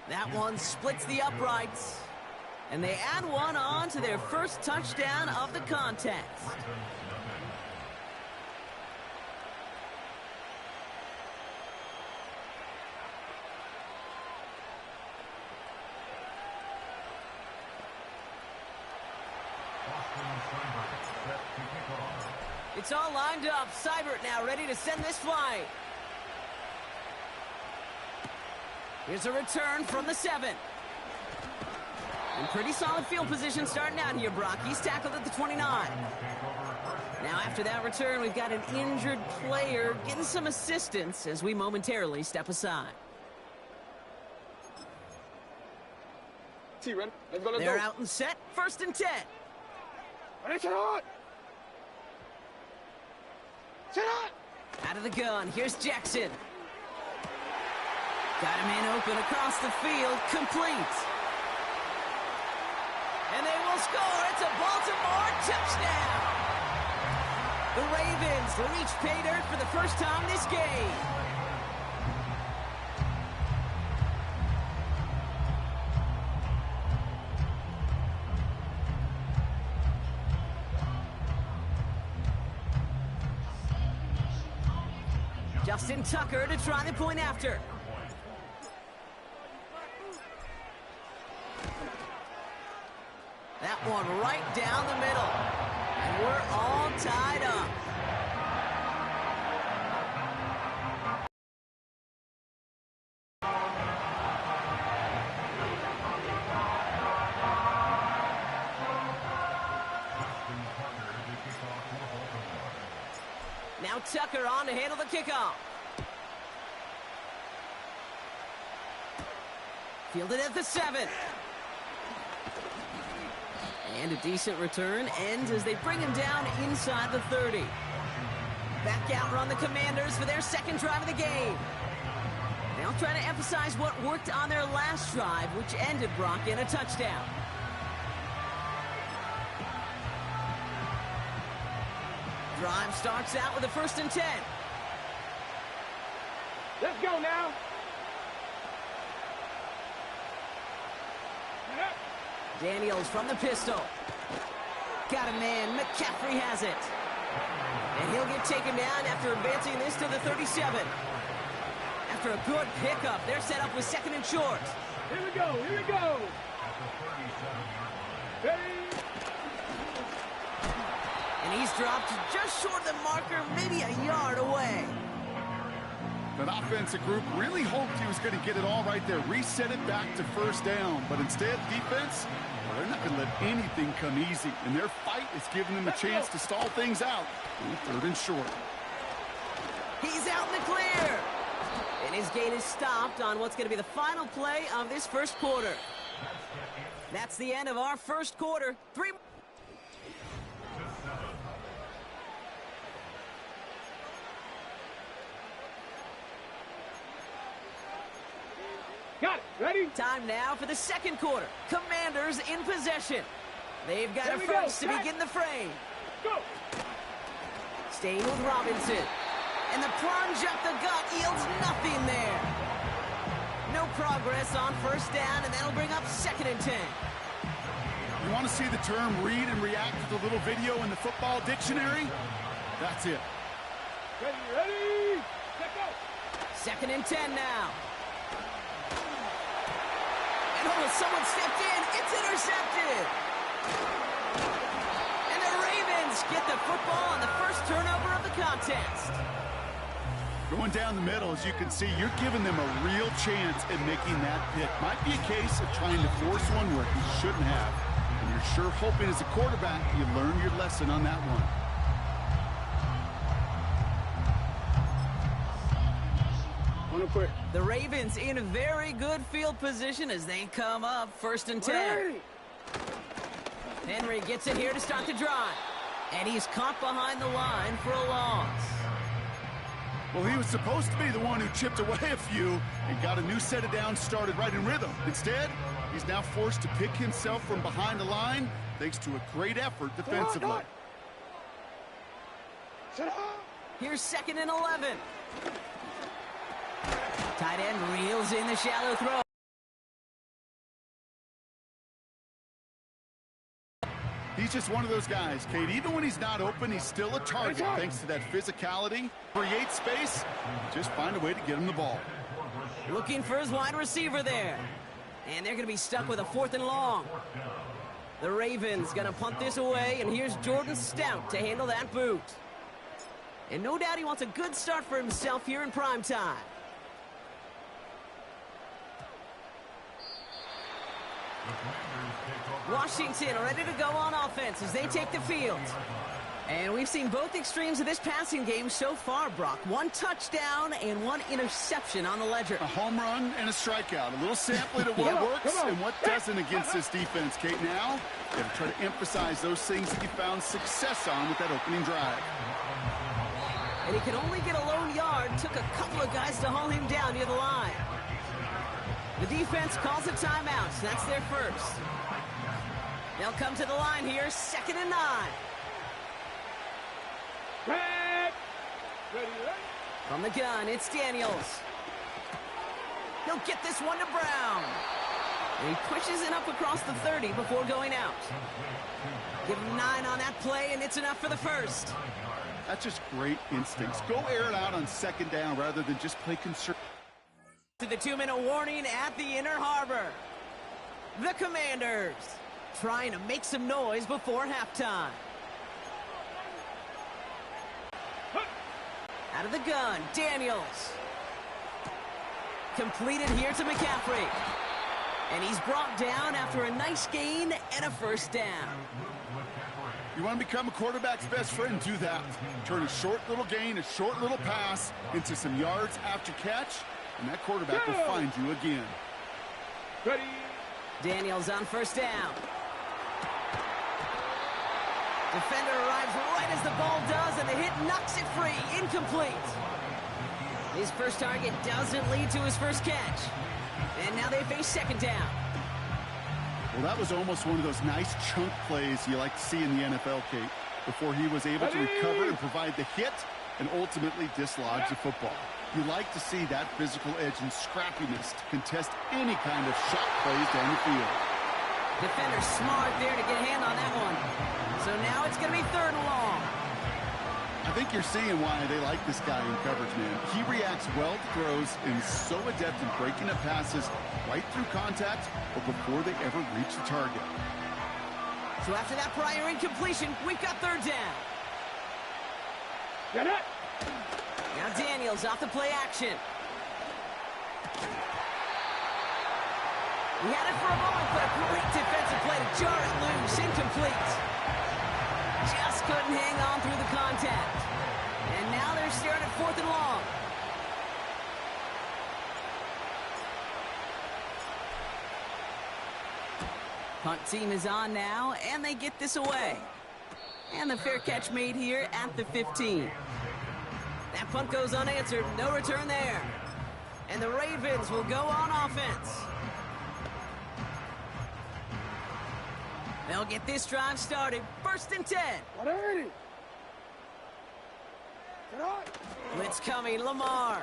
That one splits the uprights. And they add one on to their first touchdown of the contest. It's all lined up. Seibert now ready to send this flight. Here's a return from the 7. In pretty solid field position starting out here, Brock. He's tackled at the 29. Now after that return, we've got an injured player getting some assistance as we momentarily step aside. They're out and set. 1st and 10. Out of the gun. Here's Jackson. Got a man open across the field. Complete. And they will score. It's a Baltimore touchdown. The Ravens reach pay dirt for the first time this game. Justin Tucker to try the point after. That one right down the middle. And we're all tied up. Now Tucker on to handle the kickoff. Fielded at the 7. And a decent return ends as they bring him down inside the 30. Back out run the Commanders for their second drive of the game. They'll try to emphasize what worked on their last drive, which ended, Brock, in a touchdown. Drive starts out with a 1st and 10. Let's go now. Daniels from the pistol. Got a man. McCaffrey has it. And he'll get taken down after advancing this to the 37. After a good pickup, they're set up with 2nd and short. Here we go. Here we go. Ready. And he's dropped just short of the marker, maybe a yard away. That offensive group really hoped he was going to get it all right there, reset it back to 1st down. But instead, defense, well, they're not going to let anything come easy. And their fight is giving them a chance to stall things out on 3rd and short. He's out in the clear. And his gain is stopped on what's going to be the final play of this first quarter. That's the end of our first quarter. 3. Got it. Ready? Time now for the second quarter. Commanders in possession. They've got a first to begin the frame. Go. Staying with Robinson. And the plunge up the gut yields nothing there. No progress on 1st down, and that'll bring up 2nd and 10. You want to see the term read and react to the little video in the football dictionary? That's it. Ready, ready. Let's go. 2nd and 10 now. And oh, someone stepped in. It's intercepted. And the Ravens get the football on the first turnover of the contest. Going down the middle, as you can see, you're giving them a real chance at making that pick. Might be a case of trying to force one where he shouldn't have. And you're sure hoping as a quarterback you learn your lesson on that one. The Ravens in a very good field position as they come up 1st and 10. Henry gets it here to start the drive. And he's caught behind the line for a loss. Well, he was supposed to be the one who chipped away a few and got a new set of downs started right in rhythm. Instead, he's now forced to pick himself from behind the line thanks to a great effort defensively. Here's 2nd and 11. Tight end reels in the shallow throw. just one of those guys, Kate. Even when he's not open, he's still a target thanks to that physicality. Create space, just find a way to get him the ball. Looking for his wide receiver there. And they're going to be stuck with a 4th and long. The Ravens going to punt this away, and here's Jordan Stout to handle that boot. And no doubt he wants a good start for himself here in prime time. Washington ready to go on offense as they take the field. And we've seen both extremes of this passing game so far, Brock. 1 touchdown and 1 interception on the ledger. A home run and a strikeout. A little sampling of what works and what doesn't against this defense, Kate. Now, you have to try to emphasize those things that you found success on with that opening drive. And he could only get a lone yard. Took a couple of guys to haul him down near the line. The defense calls a timeout, so that's their first. They'll come to the line here, 2nd and 9. From the gun, it's Daniels. He'll get this one to Brown. And he pushes it up across the 30 before going out. Give him 9 on that play, and it's enough for the first. That's just great instincts. Go air it out on 2nd down rather than just play conservative. To the 2-minute warning at the Inner Harbor. The Commanders trying to make some noise before halftime. Out of the gun, Daniels. Completed here to McCaffrey. And he's brought down after a nice gain and a 1st down. You want to become a quarterback's best friend? Do that. Turn a short little gain, a short little pass into some yards after catch, and that quarterback will find you again. Ready. Daniels on 1st down. Defender arrives right as the ball does, and the hit knocks it free. Incomplete. His first target doesn't lead to his first catch. And now they face 2nd down. Well, that was almost one of those nice chunk plays you like to see in the NFL, Kate, before he was able to recover and provide the hit and ultimately dislodge the football. You like to see that physical edge and scrappiness to contest any kind of shot plays down the field. Defender smart there to get a hand on that one. So now it's going to be 3rd and long. I think you're seeing why they like this guy in coverage, man. He reacts well to throws and is so adept in breaking up passes right through contact or before they ever reach the target. So after that prior incompletion, we've got 3rd down. Get it. Now Daniels off the play action. He had it for a moment, but a great defensive play to jar it loose. Incomplete. Just couldn't hang on through the contact. And now they're staring at 4th and long. Punt team is on now, and they get this away. And the fair catch made here at the 15. That punt goes unanswered. No return there. And the Ravens will go on offense. They'll get this drive started. 1st and 10. Blitz coming, Lamar.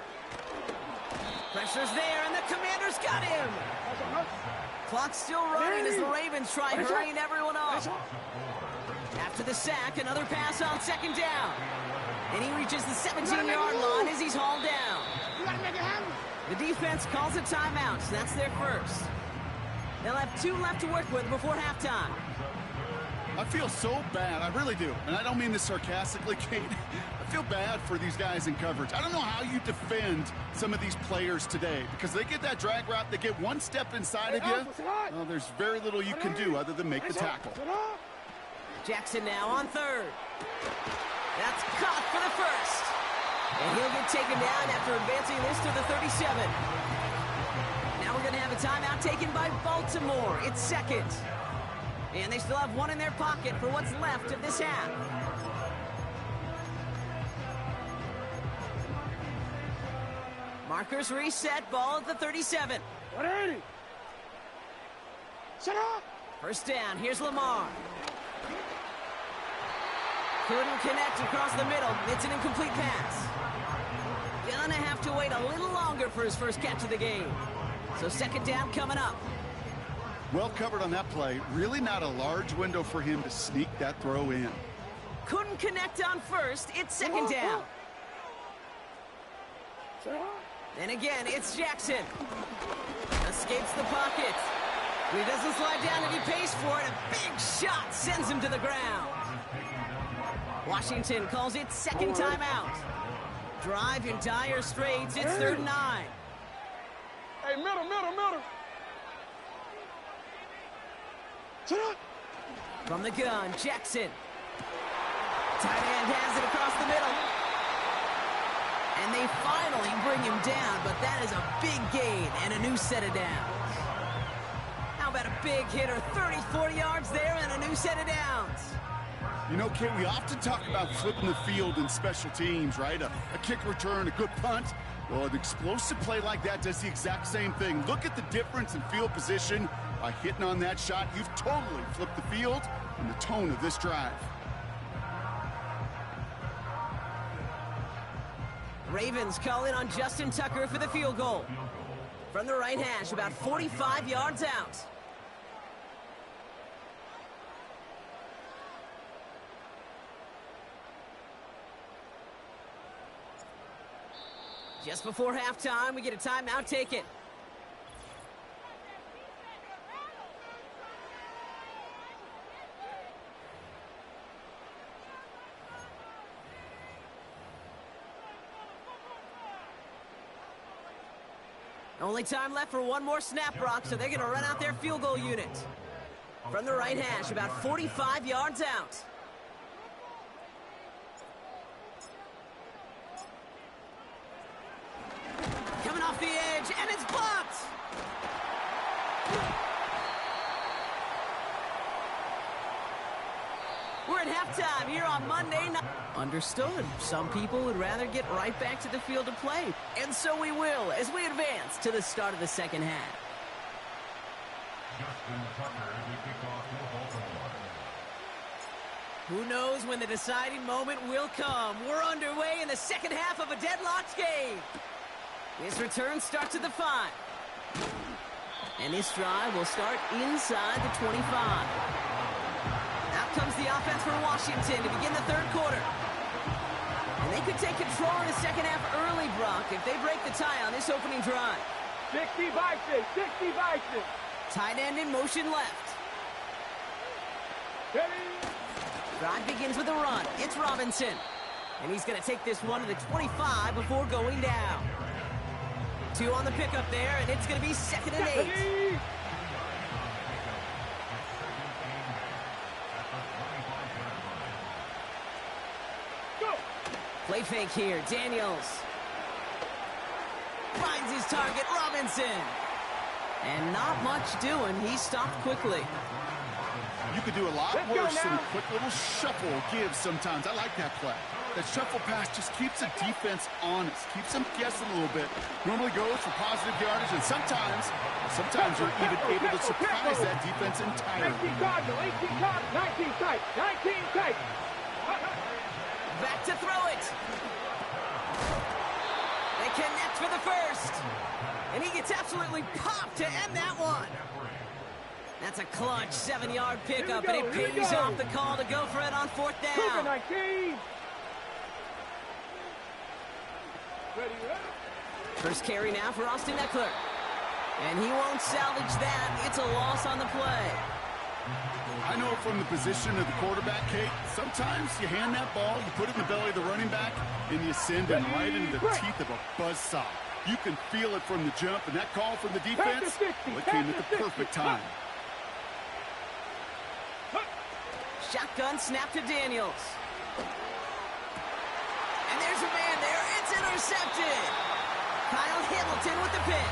Pressure's there, and the Commanders got him. Clock's still running as the Ravens try hurrying everyone off. After the sack, another pass on 2nd down. And he reaches the 17-yard line as he's hauled down. The defense calls a timeout, so that's their first. They'll have 2 left to work with before halftime. I feel so bad. I really do. And I don't mean this sarcastically, Kate. I feel bad for these guys in coverage. I don't know how you defend some of these players today because they get that drag route, they get one step inside of you. Well, there's very little you can do other than make the tackle. Jackson now on 3rd. That's caught for the first. And he'll get taken down after advancing this to the 37. Now we're going to have a timeout taken by Baltimore. It's 2nd. And they still have 1 in their pocket for what's left of this half. Markers reset, ball at the 37. 180. Set up. 1st down, here's Lamar. Couldn't connect across the middle. It's an incomplete pass. Gonna have to wait a little longer for his first catch of the game. So 2nd down coming up. Well covered on that play. Really not a large window for him to sneak that throw in. Couldn't connect on first. It's second down. Then again, it's Jackson. Escapes the pocket. He doesn't slide down and he pays for it. A big shot sends him to the ground. Washington calls it second timeout. Drive in dire straits. It's 3rd and 9. Hey, middle. From the gun, Jackson. Tight end has it across the middle. And they finally bring him down, but that is a big gain and a new set of downs. How about a big hitter, 30, 40 yards there and a new set of downs? You know, Kate, we often talk about flipping the field in special teams, right? A kick return, a good punt. Well, an explosive play like that does the exact same thing. Look at the difference in field position. By hitting on that shot, you've totally flipped the field and the tone of this drive. Ravens call in on Justin Tucker for the field goal. From the right hash, about 45 yards out. Just before halftime, we get a timeout. Take it. Only time left for one more snap, Brock, so they're going to run out their field goal unit. From the right hash, about 45 yards out. Coming off the edge, and it's blocked! We're at halftime here on Monday night. Understood. Some people would rather get right back to the field of play. And so we will as we advance to the start of the second half. Who knows when the deciding moment will come? We're underway in the second half of a deadlocked game. This return starts at the 5. And this drive will start inside the 25. Out comes the offense for Washington to begin the third quarter. And they could take control in the second half early, Brock, if they break the tie on this opening drive. 60 Vikings. Tight end in motion left. Drive begins with a run. It's Robinson. And he's going to take this one to the 25 before going down. 2 on the pickup there, and it's going to be 2nd and 8. Play fake here, Daniels. Finds his target, Robinson. And not much doing, he stopped quickly. You could do a lot worse than a quick little shuffle give sometimes. I like that play. That shuffle pass just keeps the defense honest, keeps them guessing a little bit. Normally goes for positive yardage, and sometimes you're even able to surprise that defense entirely. 19 Cardinal, 18 Cardinal, 19 tight, 19 tight. Back to throw it. They connect for the first. And he gets absolutely popped to end that one. That's a clutch 7-yard pickup, and it pays off the call to go for it on 4th down. 19. First carry now for Austin Eckler. And he won't salvage that. It's a loss on the play. I know from the position of the quarterback, Kate, sometimes you hand that ball, you put it in the belly of the running back, and you send him right into the teeth of a buzzsaw. You can feel it from the jump, and that call from the defense, well, it came at the perfect time. Shotgun snap to Daniels. And there's a man there. It's intercepted. Kyle Hamilton with the pick.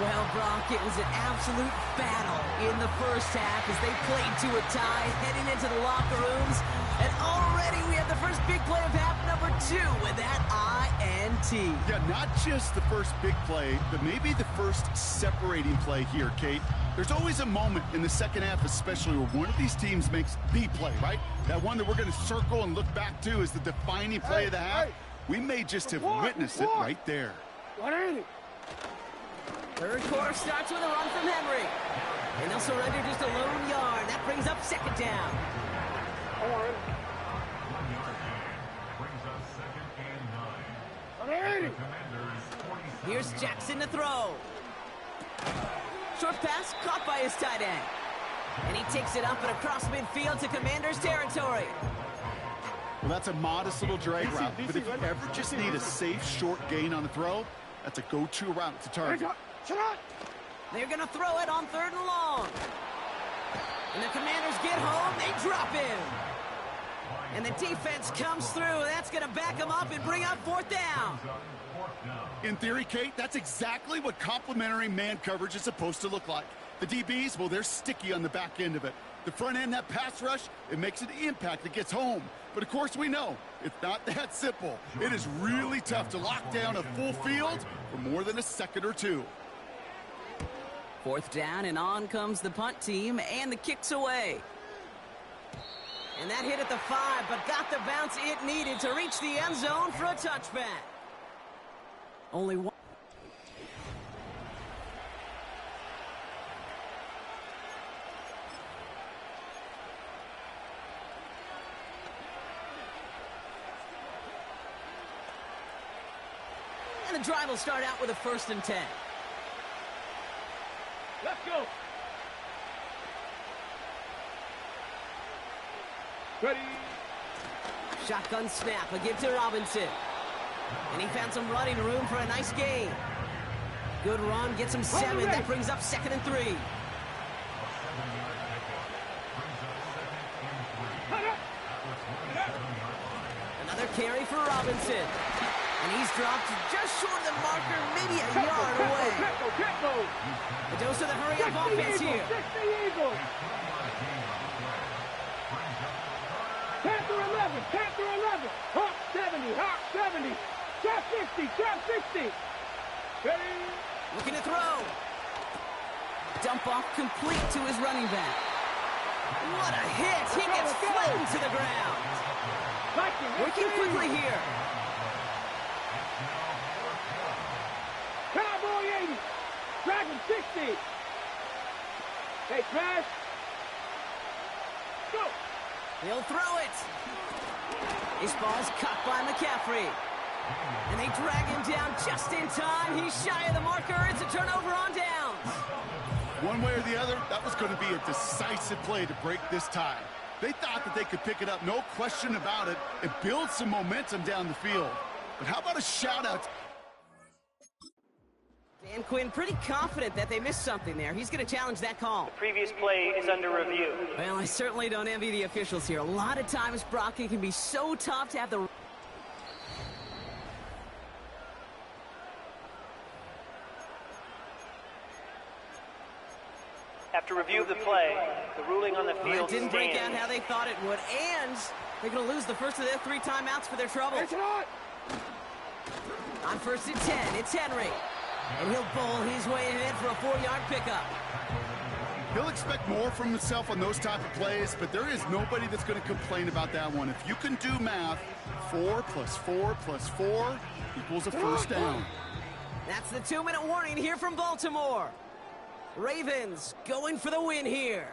Well, Brock, it was an absolute battle in the first half as they played to a tie, heading into the locker rooms. And already we have the first big play of half number 2 with that INT. Yeah, not just the first big play, but maybe the first separating play here, Kate. There's always a moment in the second half, especially where one of these teams makes the play, right? That one that we're going to circle and look back to is the defining play of the half. We may just have witnessed it right there. 180. Third quarter starts with a run from Henry. And they'll surrender just a lone yard. That brings up second down. Here's Jackson to throw. Short pass caught by his tight end. And he takes it up and across midfield to Commander's territory. Well, that's a modest little drag route, but if you ever just need a safe, short gain on the throw, that's a go-to route to target. They're going to throw it on 3rd and long. And the Commanders get home, they drop him. And the defense comes through. That's going to back them up and bring up 4th down. In theory, Kate, that's exactly what complementary man coverage is supposed to look like. The DBs, well, they're sticky on the back end of it. The front end, that pass rush, it makes an impact that gets home. But, of course, we know it's not that simple. It is really tough to lock down a full field for more than a second or two. 4th down, and on comes the punt team, and the kick's away. And that hit at the 5, but got the bounce it needed to reach the end zone for a touchback. Only one. And the drive will start out with a 1st and 10. Let's go. Ready. Shotgun snap, a give to Robinson. And he found some running room for a nice gain. Good run, gets him 7. That brings up 2nd and 3. Another carry for Robinson. And he's dropped just short of the marker, maybe a yard away. A dose of the hurry-up offense here. Panther 11, Panther 11. Hawk 70, Hawk 70. Trap 60, trap 60. Ready? Looking to throw. Dump off complete to his running back. What a hit. He gets flattened to the ground. Working quickly here. Cowboy 80. Dragon 60. Hey, Crash. Go. He'll throw it. This ball's caught by McCaffrey. And they drag him down just in time. He's shy of the marker. It's a turnover on downs. One way or the other, that was going to be a decisive play to break this tie. They thought that they could pick it up, no question about it, and build some momentum down the field. But how about a shout-out? Dan Quinn pretty confident that they missed something there. He's going to challenge that call. The previous play is under review. Well, I certainly don't envy the officials here. A lot of times, Brock, it can be so tough to have the... After review of the play, the ruling on the Well, field it didn't break out stands. how they thought it would, and they're going to lose the first of their 3 timeouts for their trouble. On 1st and 10, it's Henry. And he'll bowl his way ahead for a 4-yard pickup. He'll expect more from himself on those type of plays, but there is nobody that's going to complain about that one. If you can do math, 4 + 4 + 4 equals a first down. That's the 2-minute warning here from Baltimore. Ravens going for the win here.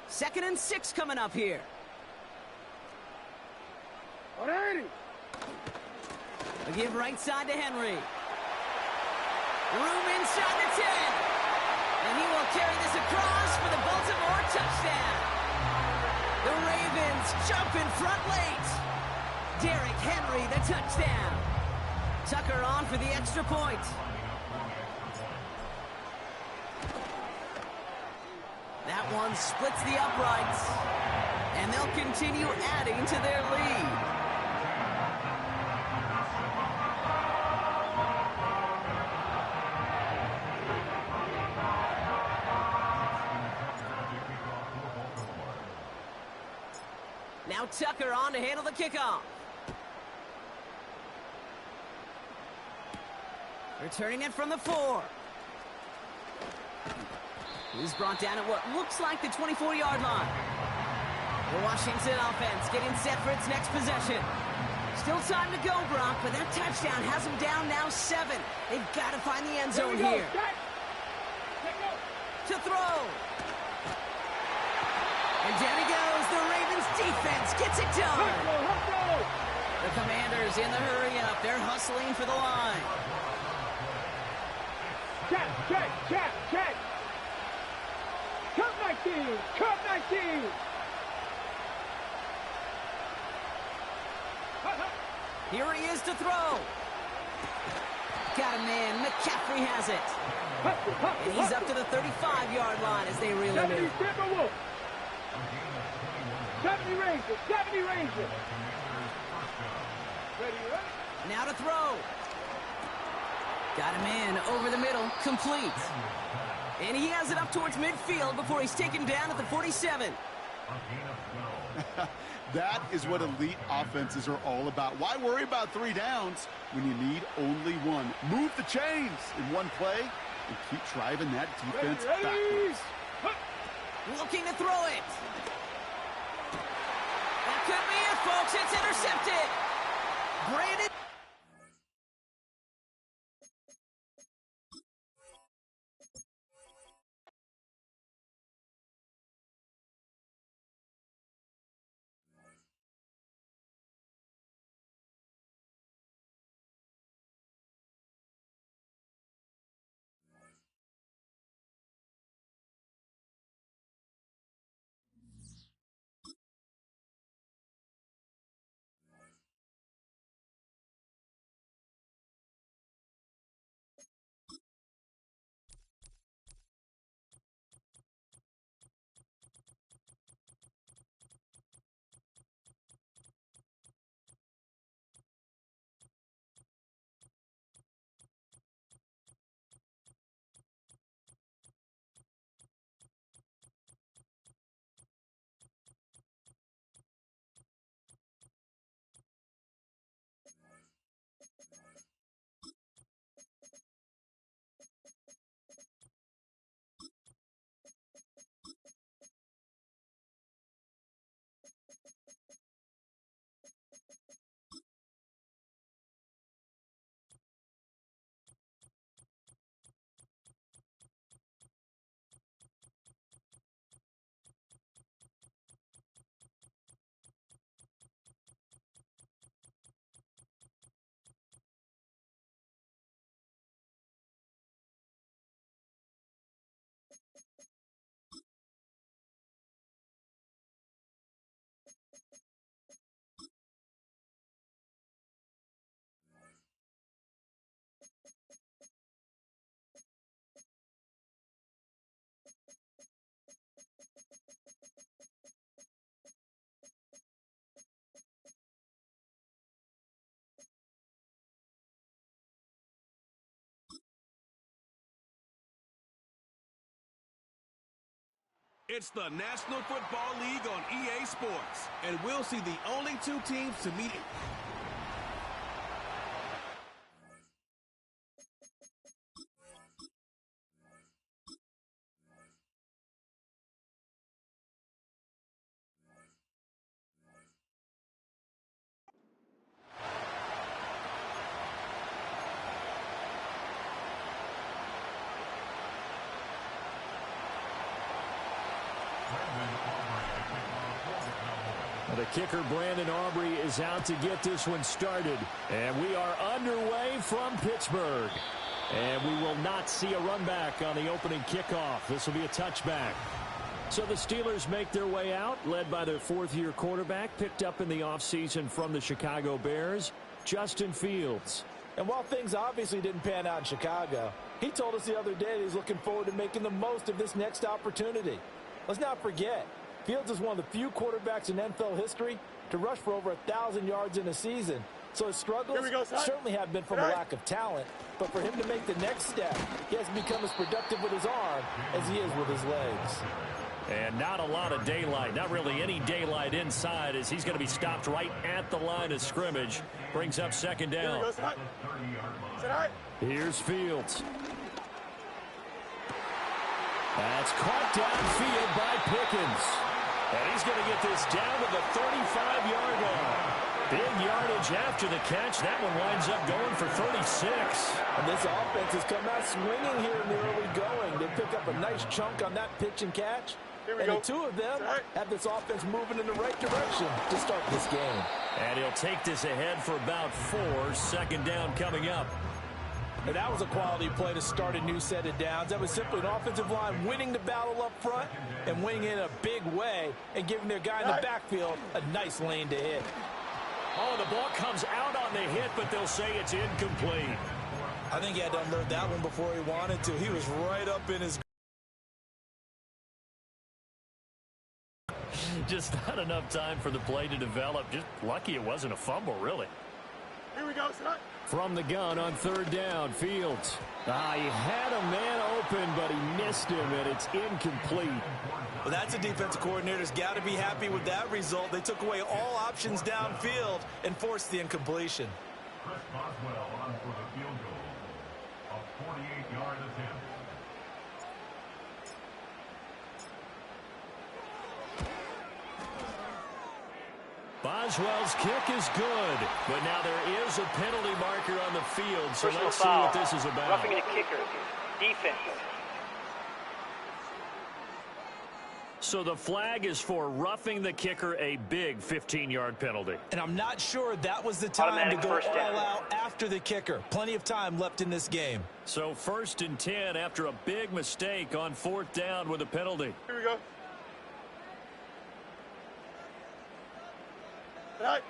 Second and 6 coming up here. A give right side to Henry. Room inside the 10. And he will carry this across for the Baltimore touchdown. The Ravens jump in front late. Derrick Henry, the touchdown. Tucker on for the extra point. That one splits the uprights. And they'll continue adding to their lead. Now Tucker on to handle the kickoff. Returning it from the 4. He's brought down at what looks like the 24-yard line. The Washington offense getting set for its next possession. Still time to go, Brock, but that touchdown has them down now 7. They've got to find the end zone here. To throw. And down he goes. The Ravens defense gets it done. The Commanders in the hurry-up. They're hustling for the line. Check. Cut 19. Here he is to throw. Got a man. McCaffrey has it. And he's up to the 35-yard line as they reel him in. 70 Rangers. Ready? Now to throw. Got him in over the middle. Complete. And he has it up towards midfield before he's taken down at the 47. That is what elite offenses are all about. Why worry about 3 downs when you need only 1? Move the chains in one play and keep driving that defense backwards. Looking to throw it. That could be it, folks. It's intercepted. Brandon. It's the National Football League on EA Sports, and we'll see the only 2 teams to meet. The kicker, Brandon Aubrey, is out to get this one started. And we are underway from Pittsburgh. And we will not see a run back on the opening kickoff. This will be a touchback. So the Steelers make their way out, led by their 4th-year quarterback, picked up in the offseason from the Chicago Bears, Justin Fields. And while things obviously didn't pan out in Chicago, he told us the other day that he's looking forward to making the most of this next opportunity. Let's not forget, Fields is one of the few quarterbacks in NFL history to rush for over 1,000 yards in a season. So his struggles certainly have been from a lack of talent. But for him to make the next step, he has become as productive with his arm as he is with his legs. And not a lot of daylight, not really any daylight inside, as he's going to be stopped right at the line of scrimmage. Brings up 2nd down. Here's Fields. That's caught downfield by Pickens. And he's going to get this down to the 35-yard line. Big yardage after the catch. That one winds up going for 36. And this offense has come out swinging here in the early going. They pick up a nice chunk on that pitch and catch. And the two of them have this offense moving in the right direction to start this game. And he'll take this ahead for about 4. Second down coming up. And that was a quality play to start a new set of downs. That was simply an offensive line winning the battle up front and winning in a big way and giving their guy in the backfield a nice lane to hit. Oh, the ball comes out on the hit, but they'll say it's incomplete. I think he had to unload that one before he wanted to. He was right up in his... Just not enough time for the play to develop. Just lucky it wasn't a fumble, really. Here we go, son. From the gun on third down, Fields. He had a man open, but he missed him, and it's incomplete. Well, that's a defensive coordinator's got to be happy with that result. They took away all options downfield and forced the incompletion. Chris Boswell on for the field goal. A 48-yard attempt. Boswell's kick is good, but now there is a penalty marker on the field, so Personal let's see foul. what this is about. Roughing the kicker. Defense. So the flag is for roughing the kicker, a big 15-yard penalty. And I'm not sure that was the time Automatic to go first down. all out after the kicker. Plenty of time left in this game. So 1st and 10 after a big mistake on 4th down with a penalty. Here we go. Right.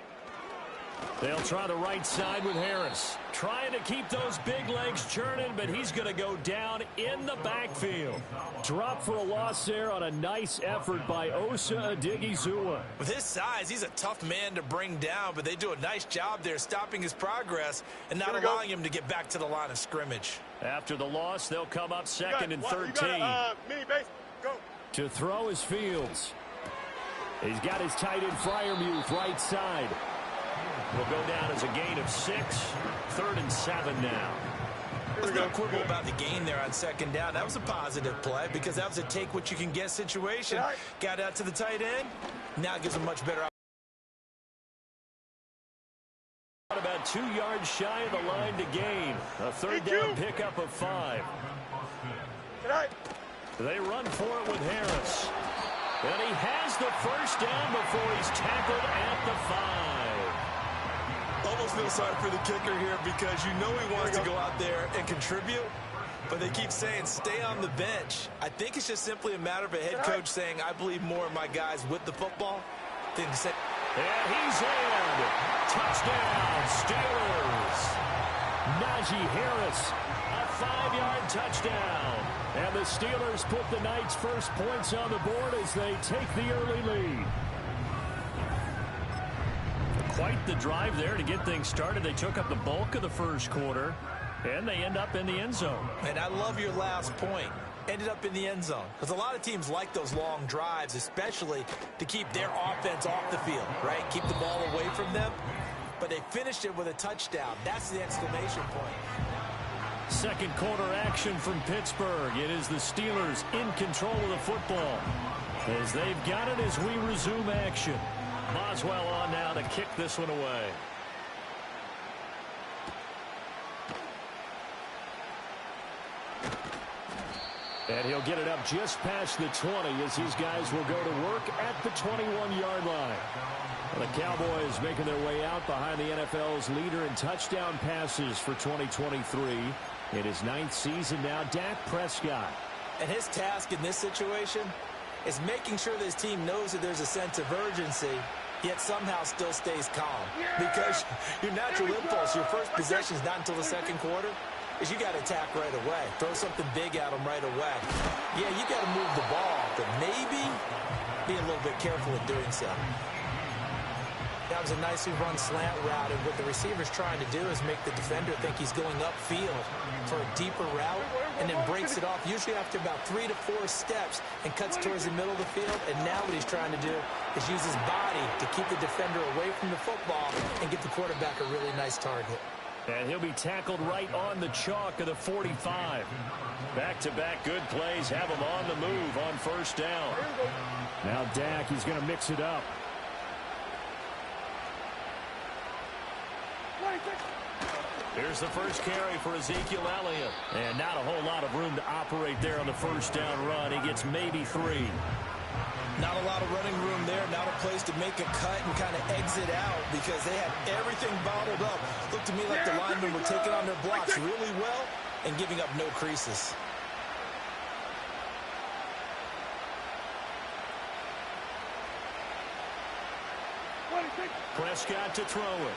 They'll try the right side with Harris. Trying to keep those big legs churning, but he's going to go down in the backfield. Drop for a loss there on a nice effort by Osa Odighizuwa. With his size, he's a tough man to bring down, but they do a nice job there stopping his progress and not allowing him to get back to the line of scrimmage. After the loss, they'll come up 2nd and 13. Mini base. Go. To throw is Fields. He's got his tight end Freiermuth right side. Will go down as a gain of 6. 3rd and 7 now. There's no quibble about the gain there on 2nd down. That was a positive play because that was a take-what-you-can-get situation. Got out to the tight end. Now it gives him much better. About 2 yards shy of the line to gain. A 3rd down pickup of 5. They run for it with Harris. And he has the 1st down before he's tackled at the 5. Almost feel sorry for the kicker here because you know he wants to go out there and contribute, but they keep saying stay on the bench. I think it's just simply a matter of a head coach saying I believe more in my guys with the football than to say. And he's in. Touchdown, Steelers. Najee Harris, a 5-yard touchdown. And the Steelers put the night's first points on the board as they take the early lead. Quite the drive there to get things started. They took up the bulk of the first quarter, and they end up in the end zone. And I love your last point. Ended up in the end zone. Because a lot of teams like those long drives, especially to keep their offense off the field, right? Keep the ball away from them. But they finished it with a touchdown. That's the exclamation point. Second quarter action from Pittsburgh. It is the Steelers in control of the football as they've got it as we resume action. Boswell on now to kick this one away. And he'll get it up just past the 20 as these guys will go to work at the 21-yard line. The Cowboys making their way out behind the NFL's leader in touchdown passes for 2023. In his 9th season now, Dak Prescott. And his task in this situation is making sure that his team knows that there's a sense of urgency, yet somehow still stays calm. Because your natural impulse, your first possession is not until the second quarter, is you got to attack right away. Throw something big at them right away. Yeah, you got to move the ball, but maybe be a little bit careful in doing so. That was a nicely run slant route, and what the receiver's trying to do is make the defender think he's going upfield for a deeper route, and then breaks it off, usually after about 3 to 4 steps, and cuts towards the middle of the field. And now what he's trying to do is use his body to keep the defender away from the football and get the quarterback a really nice target. And he'll be tackled right on the chalk of the 45. Back-to-back good plays have him on the move on first down. Now Dak, he's going to mix it up. Here's the first carry for Ezekiel Elliott. And not a whole lot of room to operate there on the first down run. He gets maybe 3. Not a lot of running room there. Not a place to make a cut and kind of exit out because they had everything bottled up. Looked to me like the linemen were taking on their blocks really well and giving up no creases. Prescott to throw it.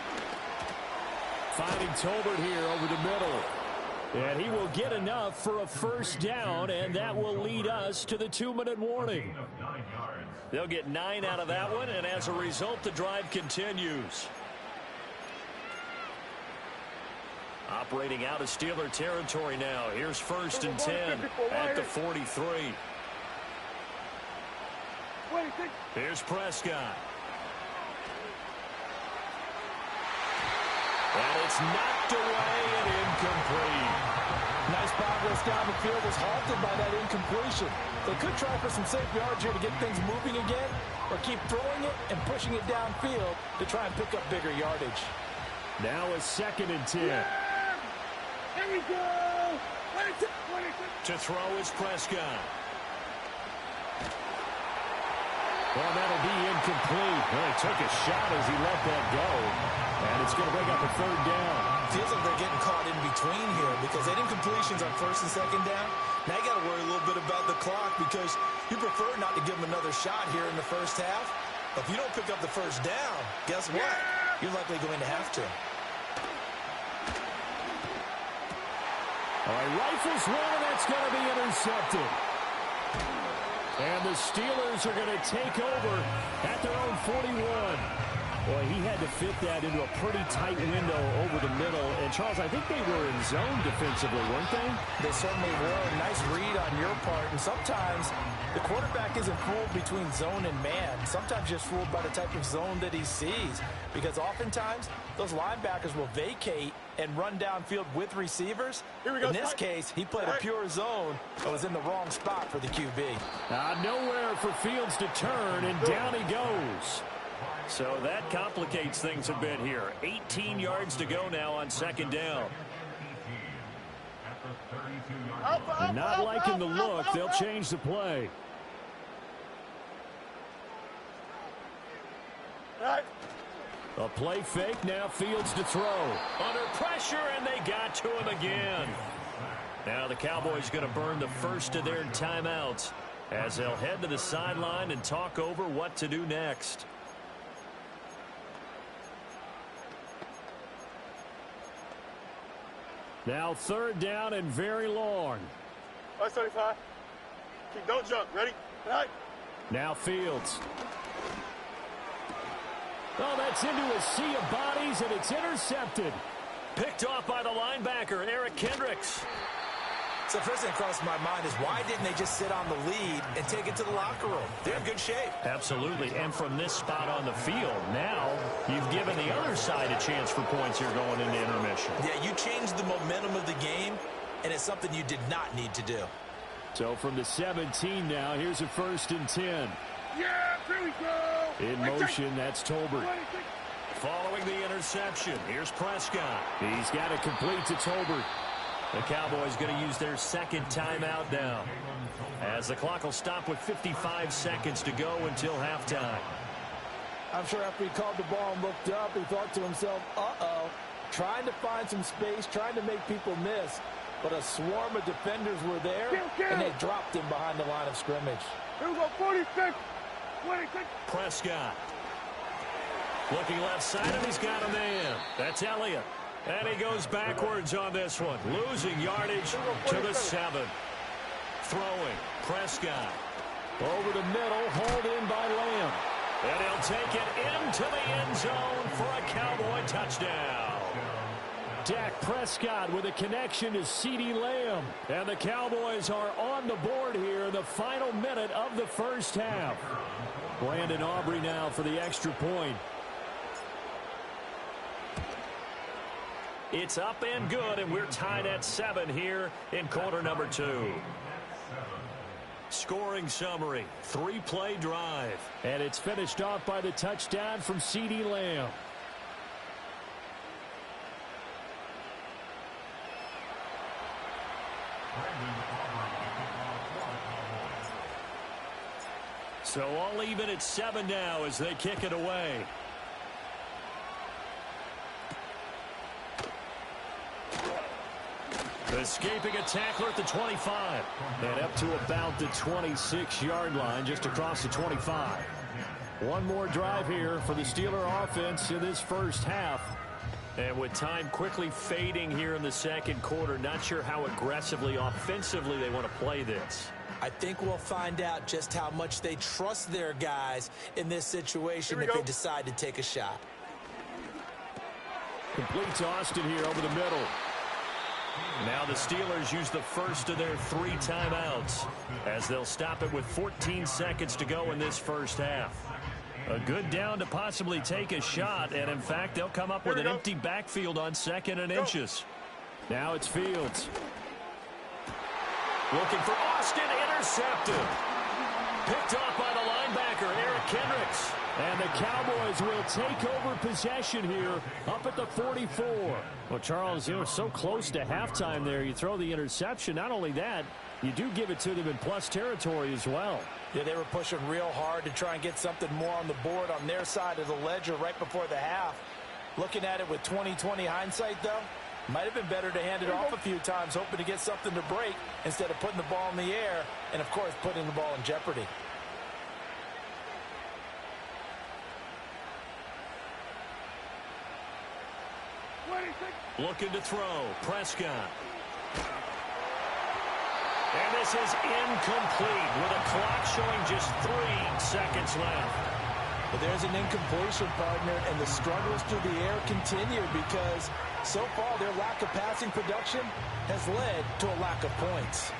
Finding Tolbert here over the middle. And he will get enough for a first down, and that will lead us to the 2-minute warning. They'll get 9 out of that one, and as a result, the drive continues. Operating out of Steeler territory now. Here's 1st and 10 at the 43. Here's Prescott. And it's knocked away and incomplete. Nice progress down the field was halted by that incompletion. They could try for some safe yards here to get things moving again, or keep throwing it and pushing it downfield to try and pick up bigger yardage. Now a 2nd and 10. Here we go. To throw is Prescott. Well, that'll be incomplete. Well, he took a shot as he let that go. And it's going to bring up a 3rd down. Feels like they're getting caught in between here because they had incompletions on 1st and 2nd down. Now you got to worry a little bit about the clock because you prefer not to give them another shot here in the first half. But if you don't pick up the first down, guess what? You're likely going to have to. All right, rifles one, and that's going to be intercepted. And the Steelers are going to take over at their own 41. Boy, he had to fit that into a pretty tight window over the middle. And, Charles, I think they were in zone defensively, weren't they? They certainly were. Nice read on your part. And sometimes the quarterback isn't fooled between zone and man. Sometimes just fooled by the type of zone that he sees. Because oftentimes, those linebackers will vacate and run downfield with receivers. In this case, he played a pure zone but was in the wrong spot for the QB. Nowhere for Fields to turn, and down he goes. So that complicates things a bit here. 18 yards to go now on 2nd down. Not liking the look. They'll change the play. A play fake, now Fields to throw. Under pressure, and they got to him again. Now the Cowboys going to burn the first of their timeouts as they'll head to the sideline and talk over what to do next. Now 3rd down and very long. 35. Don't jump. Ready? Right. Now Fields. Oh, that's into a sea of bodies, and it's intercepted. Picked off by the linebacker, Eric Kendricks. So first thing that crossed my mind is why didn't they just sit on the lead and take it to the locker room? They're in good shape. Absolutely, and from this spot on the field, now you've given the other side a chance for points here going into intermission. Yeah, you changed the momentum of the game, and it's something you did not need to do. So from the 17 now, here's a 1st and 10. Yeah, here we go. In motion, that's Tolbert. Following the interception, here's Prescott. He's got it complete to Tolbert. The Cowboys going to use their 2nd timeout now, as the clock will stop with 55 seconds to go until halftime. I'm sure after he called the ball and looked up, he thought to himself, uh-oh, trying to find some space, trying to make people miss. But a swarm of defenders were there, and they dropped him behind the line of scrimmage. Here we go, 46. 26. Prescott. Looking left side, and he's got a man. That's Elliott. And he goes backwards on this one, losing yardage to the 7. Throwing, Prescott. Over the middle, hauled in by Lamb. And he'll take it into the end zone for a Cowboy touchdown. Dak Prescott with a connection to CeeDee Lamb. And the Cowboys are on the board here in the final minute of the first half. Brandon Aubrey now for the extra point. It's up and good, and we're tied at 7 here in quarter number 2. Scoring summary, 3-play drive. And it's finished off by the touchdown from CeeDee Lamb. So all even at 7 now as they kick it away. Escaping a tackler at the 25. And up to about the 26-yard line, just across the 25. One more drive here for the Steeler offense in this first half. And with time quickly fading here in the second quarter, not sure how aggressively, offensively they want to play this. I think we'll find out just how much they trust their guys in this situation if they decide to take a shot. Complete to Austin here over the middle. Now the Steelers use the first of their 3 timeouts as they'll stop it with 14 seconds to go in this first half. A good down to possibly take a shot, and in fact, they'll come up with an empty backfield on 2nd and inches. Now it's Fields. Looking for Austin, intercepted. Picked off by the linebacker, Eric Kendricks. And the Cowboys will take over possession here up at the 44. Well, Charles, you know, so close to halftime there. You throw the interception. Not only that, you do give it to them in plus territory as well. Yeah, they were pushing real hard to try and get something more on the board on their side of the ledger right before the half. Looking at it with 20/20 hindsight, though, might have been better to hand it off a few times, hoping to get something to break instead of putting the ball in the air and, of course, putting the ball in jeopardy. Looking to throw. Prescott. And this is incomplete with a clock showing just 3 seconds left. But there's an incompletion, partner, and the struggles through the air continue because so far their lack of passing production has led to a lack of points.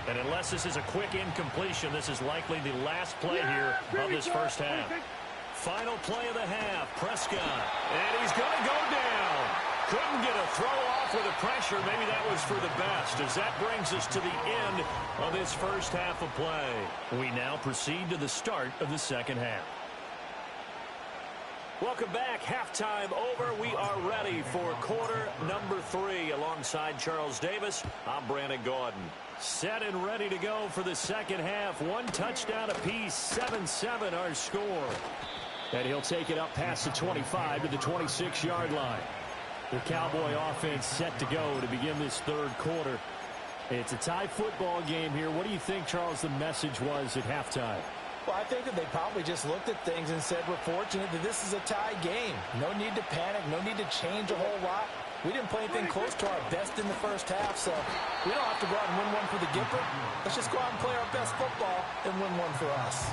And unless this is a quick incompletion, this is likely the last play here of this first half. Final play of the half, Prescott. And he's going to go down. Couldn't get a throw off with the pressure. Maybe that was for the best, as that brings us to the end of this first half of play. We now proceed to the start of the second half. Welcome back. Halftime over. We are ready for quarter number 3. Alongside Charles Davis, I'm Brandon Gaudin. Set and ready to go for the second half. 1 touchdown apiece, 7-7 our score. And he'll take it up past the 25 to the 26-yard line. The Cowboy offense set to go to begin this third quarter. It's a tie football game here. What do you think, Charles, the message was at halftime? Well, I think that they probably just looked at things and said, we're fortunate that this is a tie game. No need to panic. No need to change a whole lot. We didn't play anything close to our best in the first half, so we don't have to go out and win one for the Gipper. Let's just go out and play our best football and win one for us.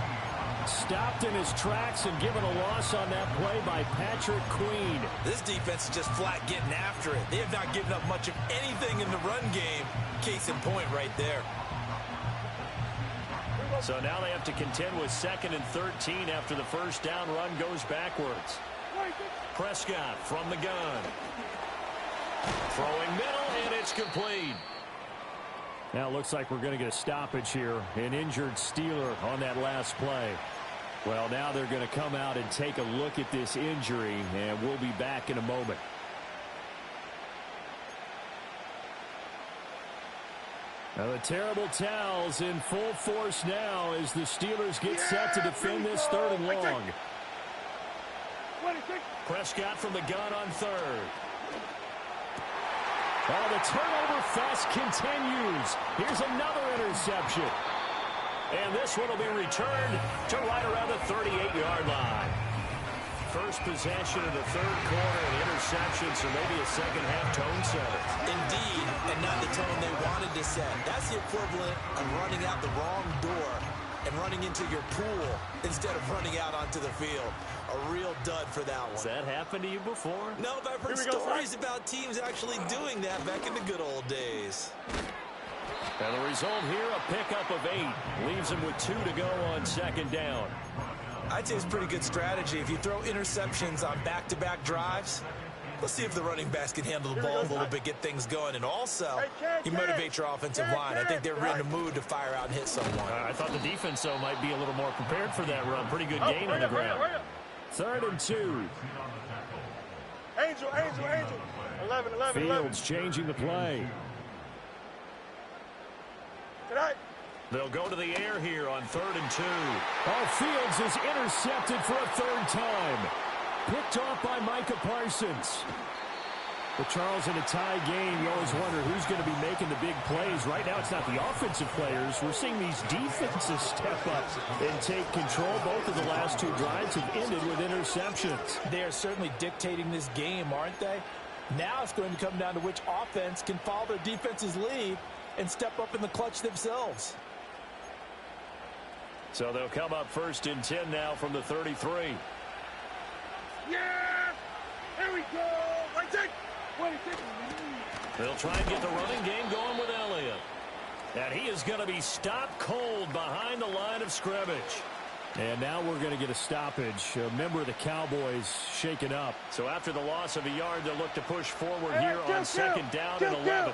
Stopped in his tracks and given a loss on that play by Patrick Queen. This defense is just flat getting after it. They have not given up much of anything in the run game. Case in point right there. So now they have to contend with 2nd and 13 after the first down run goes backwards. Prescott from the gun. Throwing middle, and it's complete. Now it looks like we're going to get a stoppage here. An injured Steeler on that last play. Well, now they're going to come out and take a look at this injury, and we'll be back in a moment. Now the terrible towels in full force now as the Steelers get set to defend this 3rd and long. Prescott from the gun on 3rd. Oh, the turnover fest continues. Here's another interception. And this one will be returned to right around the 38-yard line. First possession of the third quarter, an interception, so maybe a second-half tone setter. Indeed, and not the tone they wanted to set. That's the equivalent of running out the wrong door and running into your pool instead of running out onto the field. A real dud for that one. Has that happened to you before? No, but I've heard stories about teams actually doing that back in the good old days. And the result here, a pickup of 8. Leaves them with 2 to go on 2nd down. I'd say it's pretty good strategy. If you throw interceptions on back-to-back drives, let's see if the running backs can handle the ball a little bit, get things going. And also, you motivate your offensive line. I think they're in the mood to fire out and hit someone. I thought the defense, though, might be a little more prepared for that run. Pretty good gain on the ground. 3rd and 2. Angel. 11. Fields changing the play. They'll go to the air here on 3rd and 2. Fields is intercepted for a 3rd time. Picked off by Micah Parsons. But Charles, in a tie game, you always wonder who's going to be making the big plays. Right now, it's not the offensive players. We're seeing these defenses step up and take control. Both of the last 2 drives have ended with interceptions. They are certainly dictating this game, aren't they? Now it's going to come down to which offense can follow their defense's lead and step up in the clutch themselves. So they'll come up 1st and 10 now from the 33. Yeah! Here we go! They'll try and get the running game going with Elliott. And he is going to be stopped cold behind the line of scrimmage. And now we're going to get a stoppage. A member of the Cowboys shaken up. So after the loss of a yard, they'll look to push forward here on 2nd down and 11.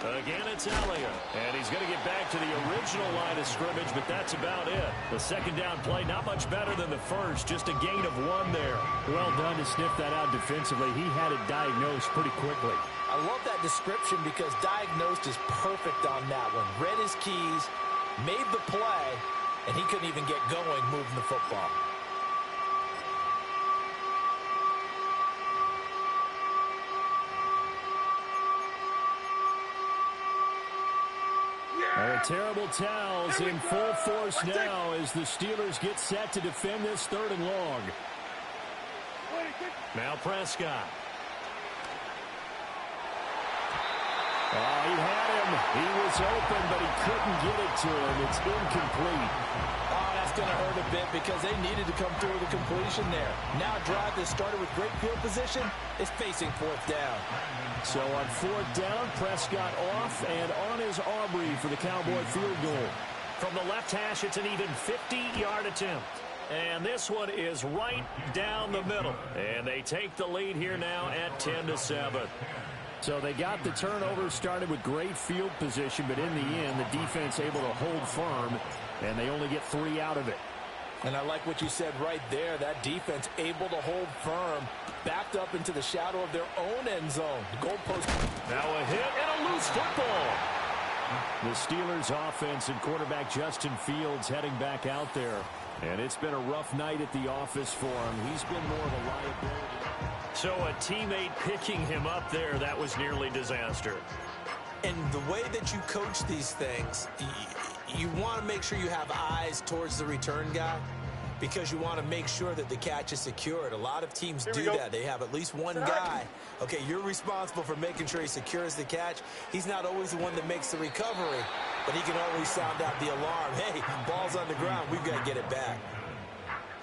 Again, it's Elliott. And he's going to get back to the original line of scrimmage, but that's about it. The 2nd down play, not much better than the first. Just a gain of 1 there. Well done to sniff that out defensively. He had it diagnosed pretty quickly. I love that description because diagnosed is perfect on that one. Read his keys, made the play, and he couldn't even get going moving the football. Terrible towels in full force now as the Steelers get set to defend this 3rd and long. Now Prescott. He had him. He was open, but he couldn't get it to him. It's incomplete. That's going to hurt a bit because they needed to come through with a completion there. Now a drive that started with great field position is facing 4th down. So on 4th down, Prescott off and on is Aubrey for the Cowboy field goal. From the left hash, it's an even 50-yard attempt. And this one is right down the middle. And they take the lead here now at 10-7. So they got the turnover started with great field position, but in the end, the defense able to hold firm, and they only get 3 out of it. And I like what you said right there. That defense able to hold firm, backed up into the shadow of their own end zone. The goalpost. Now a hit and a loose football. The Steelers offense and quarterback Justin Fields heading back out there. And it's been a rough night at the office for him. He's been more of a liability. So a teammate picking him up there, that was nearly disaster. And the way that you coach these things, you want to make sure you have eyes towards the return guy because you want to make sure that the catch is secured. A lot of teams do that. They have at least one guy. Okay, you're responsible for making sure he secures the catch. He's not always the one that makes the recovery, but he can always sound out the alarm. Hey, ball's on the ground. We've got to get it back.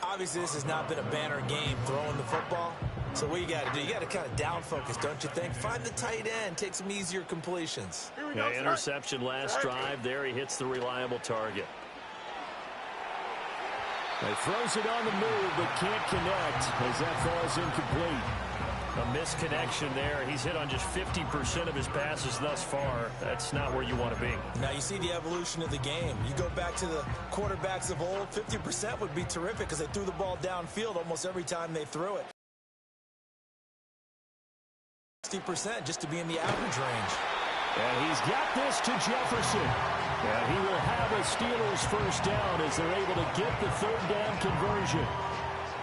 Obviously, this has not been a banner game throwing the football. So what you got to do, you got to kind of down focus, don't you think? Find the tight end, take some easier completions. Yeah, interception last drive. There he hits the reliable target. He throws it on the move, but can't connect as that falls incomplete. A misconnection there. He's hit on just 50% of his passes thus far. That's not where you want to be. Now you see the evolution of the game. You go back to the quarterbacks of old, 50% would be terrific because they threw the ball downfield almost every time they threw it. 60% just to be in the average range. And he's got this to Jefferson. And he will have a Steelers first down as they're able to get the 3rd down conversion.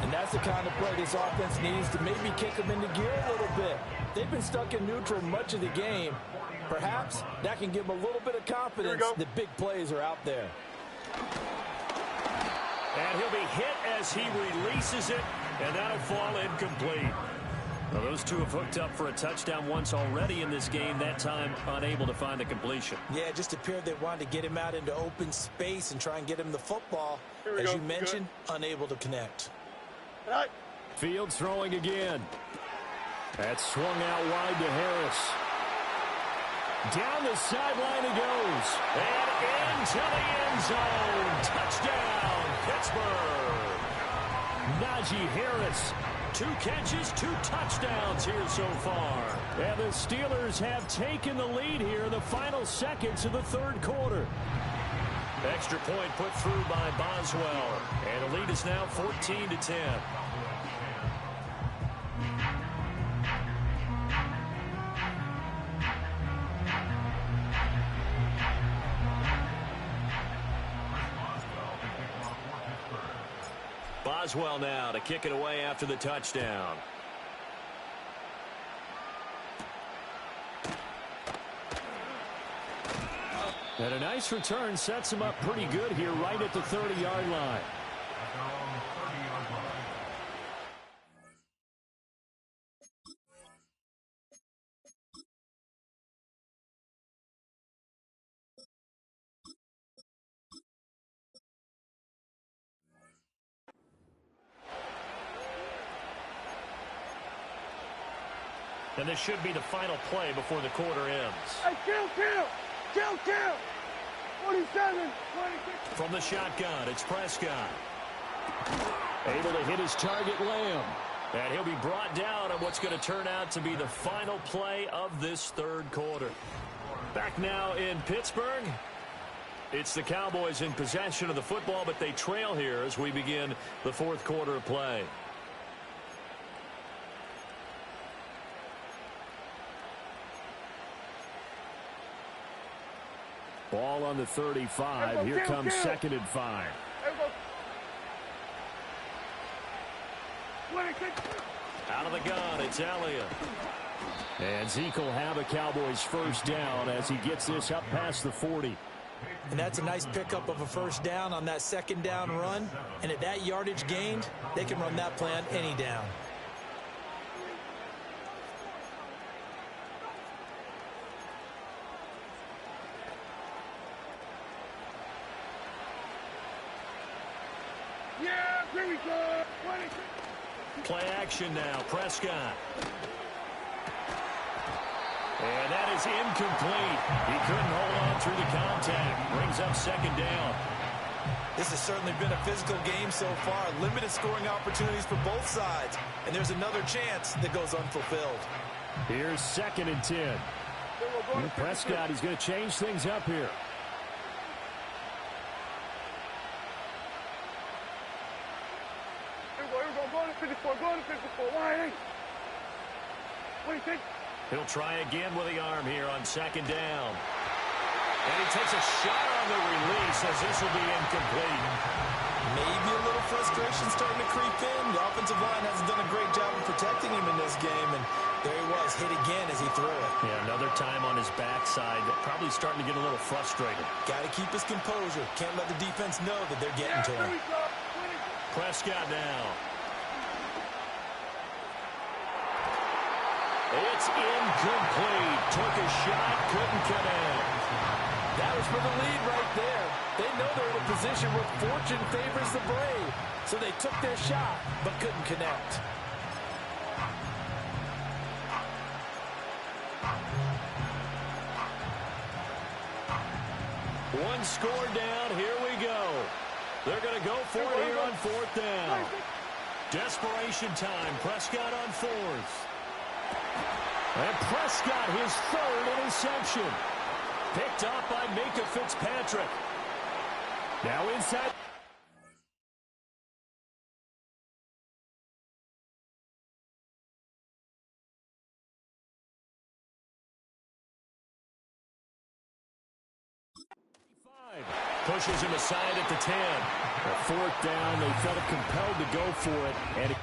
And that's the kind of play this offense needs to maybe kick them into gear a little bit. They've been stuck in neutral much of the game. Perhaps that can give them a little bit of confidence that big plays are out there. And he'll be hit as he releases it, and that'll fall incomplete. Well, those two have hooked up for a touchdown once already in this game, that time unable to find the completion. Yeah, it just appeared they wanted to get him out into open space and try and get him the football. As you mentioned, unable to connect. Fields throwing again. That's swung out wide to Harris. Down the sideline he goes. And into the end zone. Pittsburgh. Najee Harris, 2 catches, 2 touchdowns here so far. And the Steelers have taken the lead here in the final seconds of the third quarter. Extra point put through by Boswell. And the lead is now 14-10. Boswell now to kick it away after the touchdown. And a nice return sets him up pretty good here right at the 30-yard line. And this should be the final play before the quarter ends. Hey, kill! 27, 26. From the shotgun, it's Prescott. Able to hit his target, Lamb. And he'll be brought down on what's going to turn out to be the final play of this third quarter. Back now in Pittsburgh. It's the Cowboys in possession of the football, but they trail here as we begin the fourth quarter of play. Ball on the 35. Here comes 2nd and 5. 26. Out of the gun, it's Elliott. And Zeke will have a Cowboys first down as he gets this up past the 40. And that's a nice pickup of a first down on that second down run. And at that yardage gained, they can run that play on any down. Yeah, here we go. 26. Play action now, Prescott. And that is incomplete. He couldn't hold on through the contact. Brings up 2nd down. This has certainly been a physical game so far. Limited scoring opportunities for both sides. And there's another chance that goes unfulfilled. Here's 2nd and 10. And Prescott, he's going to change things up here. Here we go. Go to 54. Go to 54. Why? 26. He'll try again with the arm here on 2nd down. And he takes a shot on the release as this will be incomplete. Maybe a little frustration starting to creep in. The offensive line hasn't done a great job of protecting him in this game. And there he was, hit again as he threw it. Yeah, another time on his backside. Probably starting to get a little frustrated. Got to keep his composure. Can't let the defense know that they're getting to him. Prescott now. It's incomplete. Took a shot, couldn't connect. That was for the lead right there. They know they're in a position where fortune favors the brave. So they took their shot, but couldn't connect. One score down. Here we go. They're going to go for it here on 4th down. Desperation time. Prescott on 4th. And Prescott, his 3rd interception. Picked up by Minka Fitzpatrick. Now inside. Pushes him aside at the 10. A 4th down. They felt compelled to go for it. And it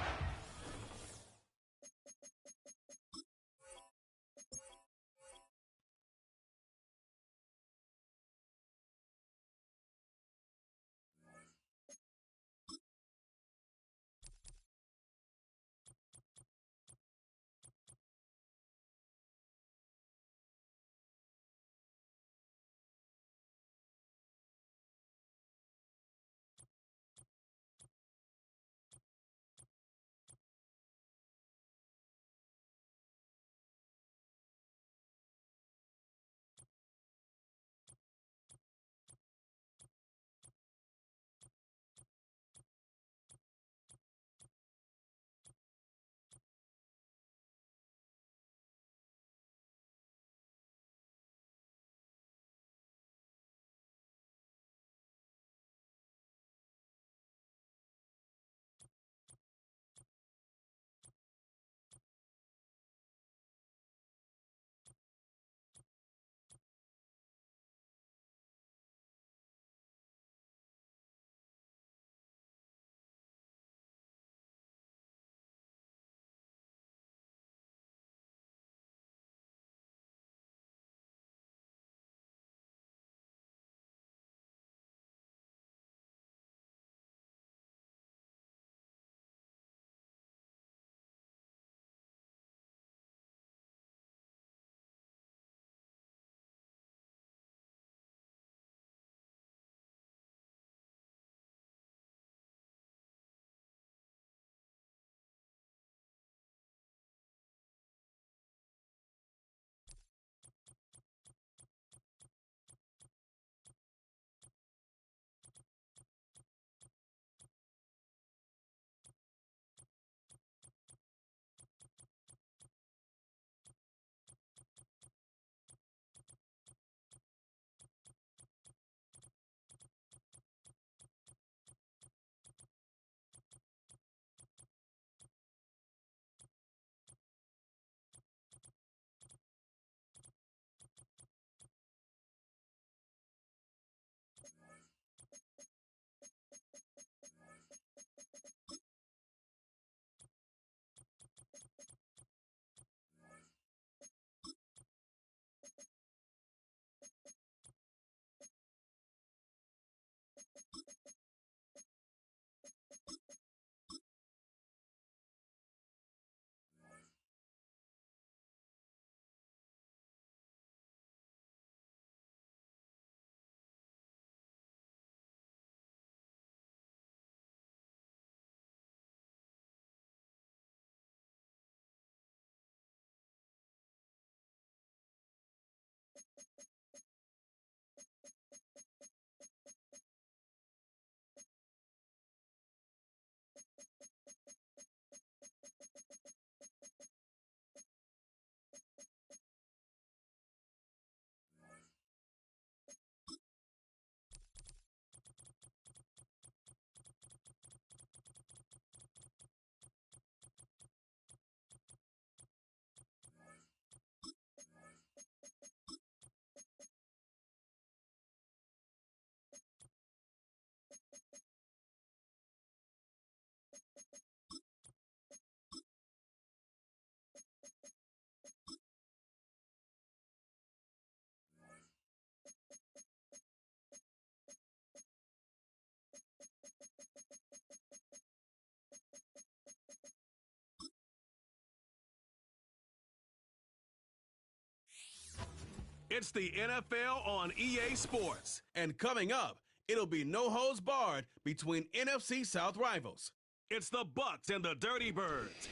It's the NFL on EA Sports. And coming up, it'll be no holds barred between NFC South rivals. It's the Bucks and the Dirty Birds.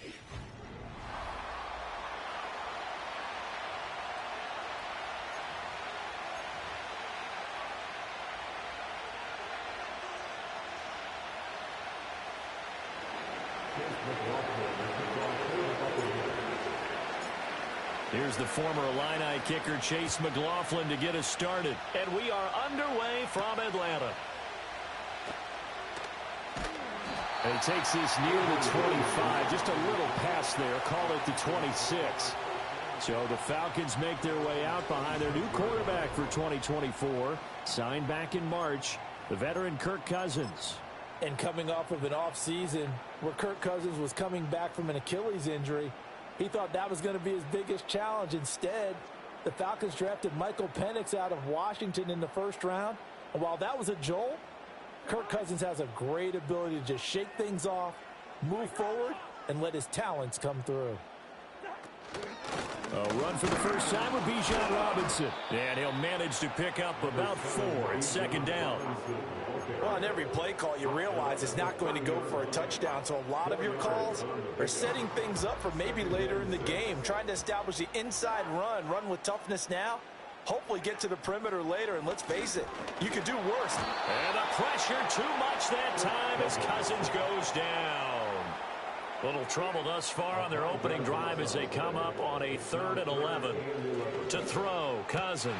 Here's the former Illini kicker, Chase McLaughlin, to get us started. And we are underway from Atlanta. And he takes this near the 25. Just a little pass there. Call it the 26. So the Falcons make their way out behind their new quarterback for 2024. Signed back in March, the veteran Kirk Cousins. And coming off of an offseason where Kirk Cousins was coming back from an Achilles injury, he thought that was going to be his biggest challenge. Instead, the Falcons drafted Michael Penix out of Washington in the first round. And while that was a jolt, Kirk Cousins has a great ability to just shake things off, move forward, and let his talents come through. A run for the first time with Bijan Robinson. And he'll manage to pick up about 4 at second down. Well, on every play call, you realize it's not going to go for a touchdown. So a lot of your calls are setting things up for maybe later in the game, trying to establish the inside run with toughness now, hopefully get to the perimeter later. And let's face it, you could do worse. And the pressure too much that time as Cousins goes down. Little trouble thus far on their opening drive as they come up on a 3rd and 11. To throw, Cousins.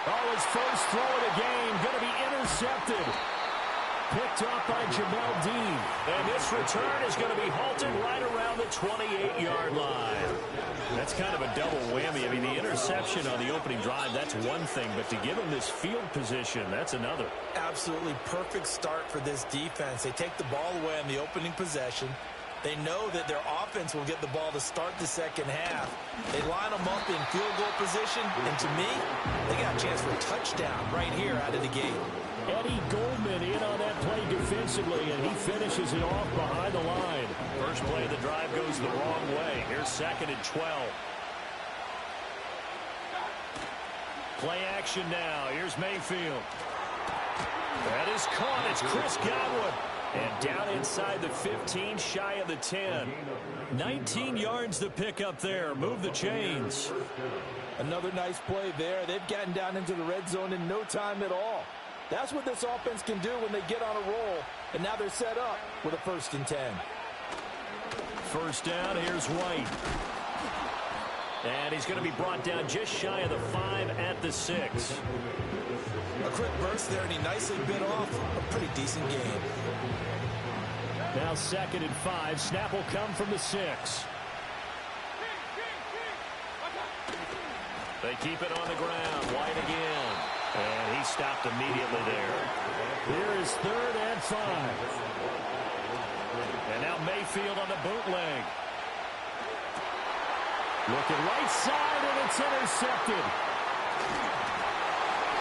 Oh, his first throw of the game, going to be intercepted. Picked up by Jamel Dean. And this return is going to be halted right around the 28-yard line. That's kind of a double whammy. I mean, the interception on the opening drive, that's one thing. But to give him this field position, that's another. Absolutely perfect start for this defense. They take the ball away on the opening possession. They know that their offense will get the ball to start the second half. They line them up in field goal position, and to me, they got a chance for a touchdown right here out of the gate. Eddie Goldman in on that play defensively, and he finishes it off behind the line. First play of the drive goes the wrong way. Here's 2nd and 12. Play action now. Here's Mayfield. That is caught. It's Chris Godwin. And down inside the 15, shy of the 10. 19 yards to pick up there. Move the chains. Another nice play there. They've gotten down into the red zone in no time at all. That's what this offense can do when they get on a roll. And now they're set up with a 1st and 10. First down, here's White. And he's going to be brought down just shy of the 5 at the 6. A quick burst there, and he nicely bit off a pretty decent game. Now 2nd and 5. Snap will come from the 6. They keep it on the ground. White again. And he stopped immediately there. Here is 3rd and 5. And now Mayfield on the bootleg. Looking right side, and it's intercepted.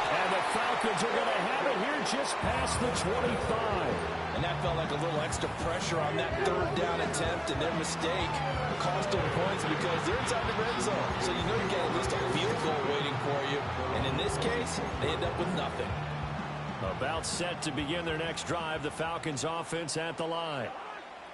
And the Falcons are going to have it here just past the 25. And that felt like a little extra pressure on that 3rd down attempt, and their mistake cost them points because they're inside the red zone. So you know you get at least a field goal waiting for you. And in this case, they end up with nothing. About set to begin their next drive, the Falcons offense at the line.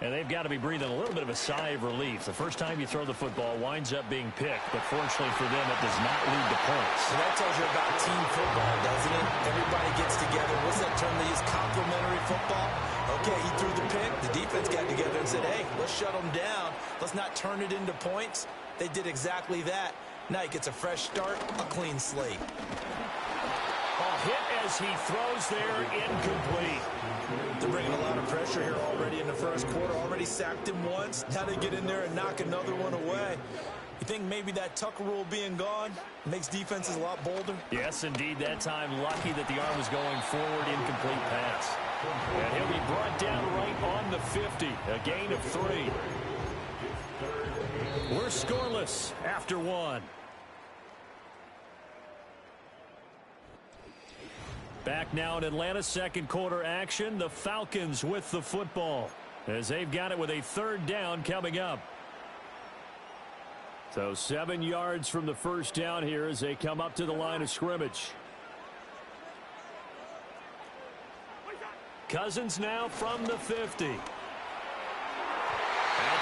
And they've got to be breathing a little bit of a sigh of relief. The first time you throw the football winds up being picked, but fortunately for them, it does not lead to points. So that tells you about team football, doesn't it? Everybody gets together. What's that term they use? Complementary football? Okay, he threw the pick. The defense got together and said, hey, let's shut them down. Let's not turn it into points. They did exactly that. Now he gets a fresh start, a clean slate. Hit as he throws there, incomplete. They're bringing a lot of pressure here already in the first quarter. Already sacked him once. Now they get in there and knock another one away. You think maybe that Tucker rule being gone makes defenses a lot bolder? Yes, indeed. That time, lucky that the arm was going forward, incomplete pass. And he'll be brought down right on the 50. A gain of 3. We're scoreless after 1. Back now in Atlanta, second quarter action. The Falcons with the football as they've got it with a 3rd down coming up. So 7 yards from the first down here as they come up to the line of scrimmage. Cousins now from the 50. That's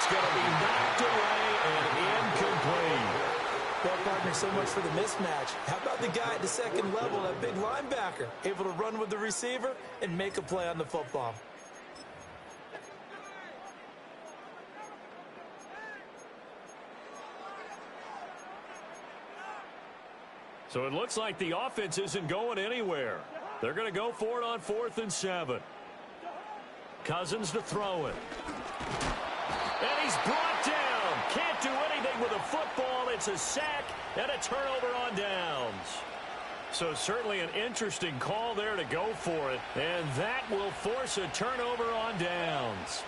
going to be knocked away and incomplete. Well, partner, so much for the mismatch. How about the guy at the second level, that big linebacker, able to run with the receiver and make a play on the football? So it looks like the offense isn't going anywhere. They're going to go for it on 4th and 7. Cousins to throw it. And he's brought down. Can't do anything with a football. It's a sack and a turnover on downs. So certainly an interesting call there to go for it. And that will force a turnover on downs.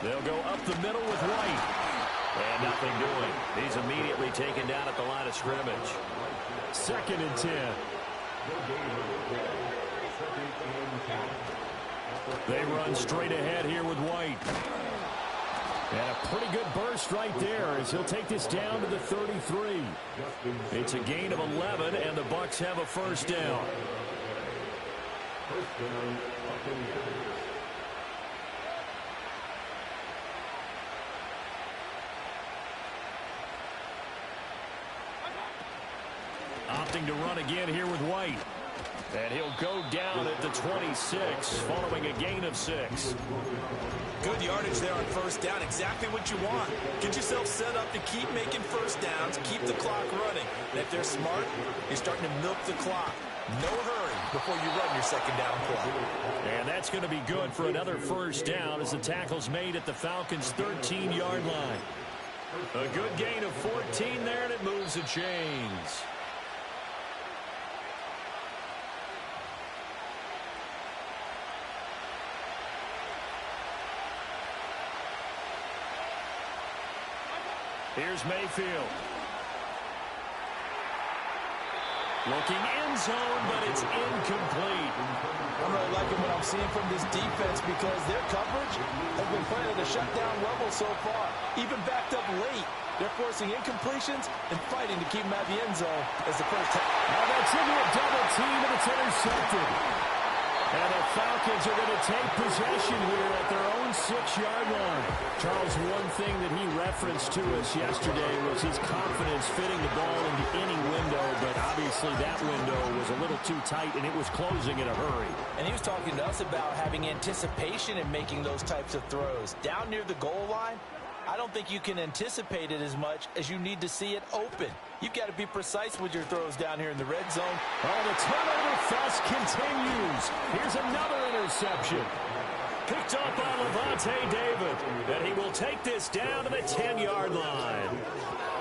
They'll go up the middle with White. And nothing doing. He's immediately taken down at the line of scrimmage. 2nd and 10. They run straight ahead here with White. And a pretty good burst right there as he'll take this down to the 33. It's a gain of 11, and the Bucs have a first down. Opting to run again here with White. And he'll go down at the 26 following a gain of 6. Good yardage there on first down. Exactly what you want. Get yourself set up to keep making first downs, keep the clock running. And if they're smart, you're starting to milk the clock. No hurry before you run your second down play. And that's going to be good for another first down as the tackle's made at the Falcons' 13-yard line. A good gain of 14 there, and it moves the chains. Here's Mayfield. Looking end zone, but it's incomplete. I'm really liking what I'm seeing from this defense because their coverage has been playing at a shutdown level so far. Even backed up late, they're forcing incompletions and fighting to keep them out of the end zone as the first time. Now that's into a double team, and it's intercepted. And the Falcons are going to take possession here at their own 6-yard line. Charles, one thing that he referenced to us yesterday was his confidence fitting the ball into any window, but obviously that window was a little too tight, and it was closing in a hurry. And he was talking to us about having anticipation in making those types of throws. Down near the goal line, I don't think you can anticipate it as much as you need to see it open. You've got to be precise with your throws down here in the red zone. Oh, the turnover fest continues. Here's another interception. Picked up by Levante David. And he will take this down to the 10-yard line.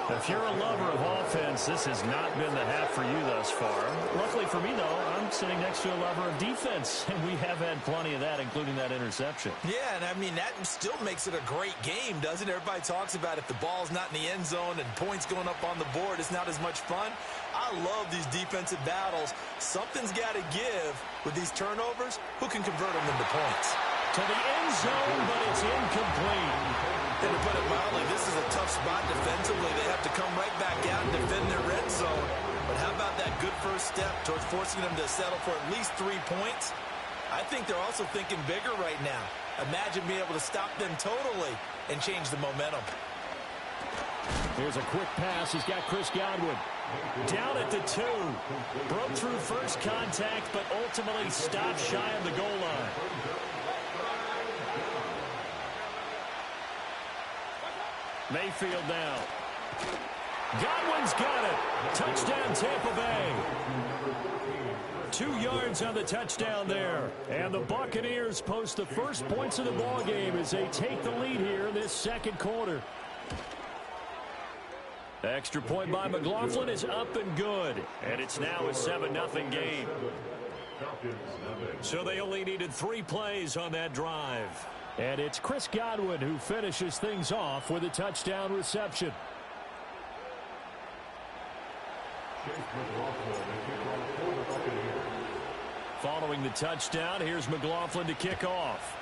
If you're a lover of offense, this has not been the half for you thus far. Luckily for me, though, I'm sitting next to a lover of defense, and we have had plenty of that, including that interception. Yeah, and I mean, that still makes it a great game, doesn't it? Everybody talks about if the ball's not in the end zone and points going up on the board, it's not as much fun. I love these defensive battles. Something's got to give with these turnovers. Who can convert them into points? To the end zone, but it's incomplete. And to put it mildly, this is a tough spot defensively. They have to come right back out and defend their red zone. But how about that good first step towards forcing them to settle for at least 3 points? I think they're also thinking bigger right now. Imagine being able to stop them totally and change the momentum. Here's a quick pass. He's got Chris Godwin. Down at the 2. Broke through first contact, but ultimately stopped shy of the goal line. Mayfield now. Godwin's got it. Touchdown, Tampa Bay. 2 yards on the touchdown there. And the Buccaneers post the first points of the ball game as they take the lead here in this second quarter. Extra point by McLaughlin is up and good. And it's now a 7-0 game. So they only needed 3 plays on that drive. And it's Chris Godwin who finishes things off with a touchdown reception. Following the touchdown, here's McLaughlin to kick off.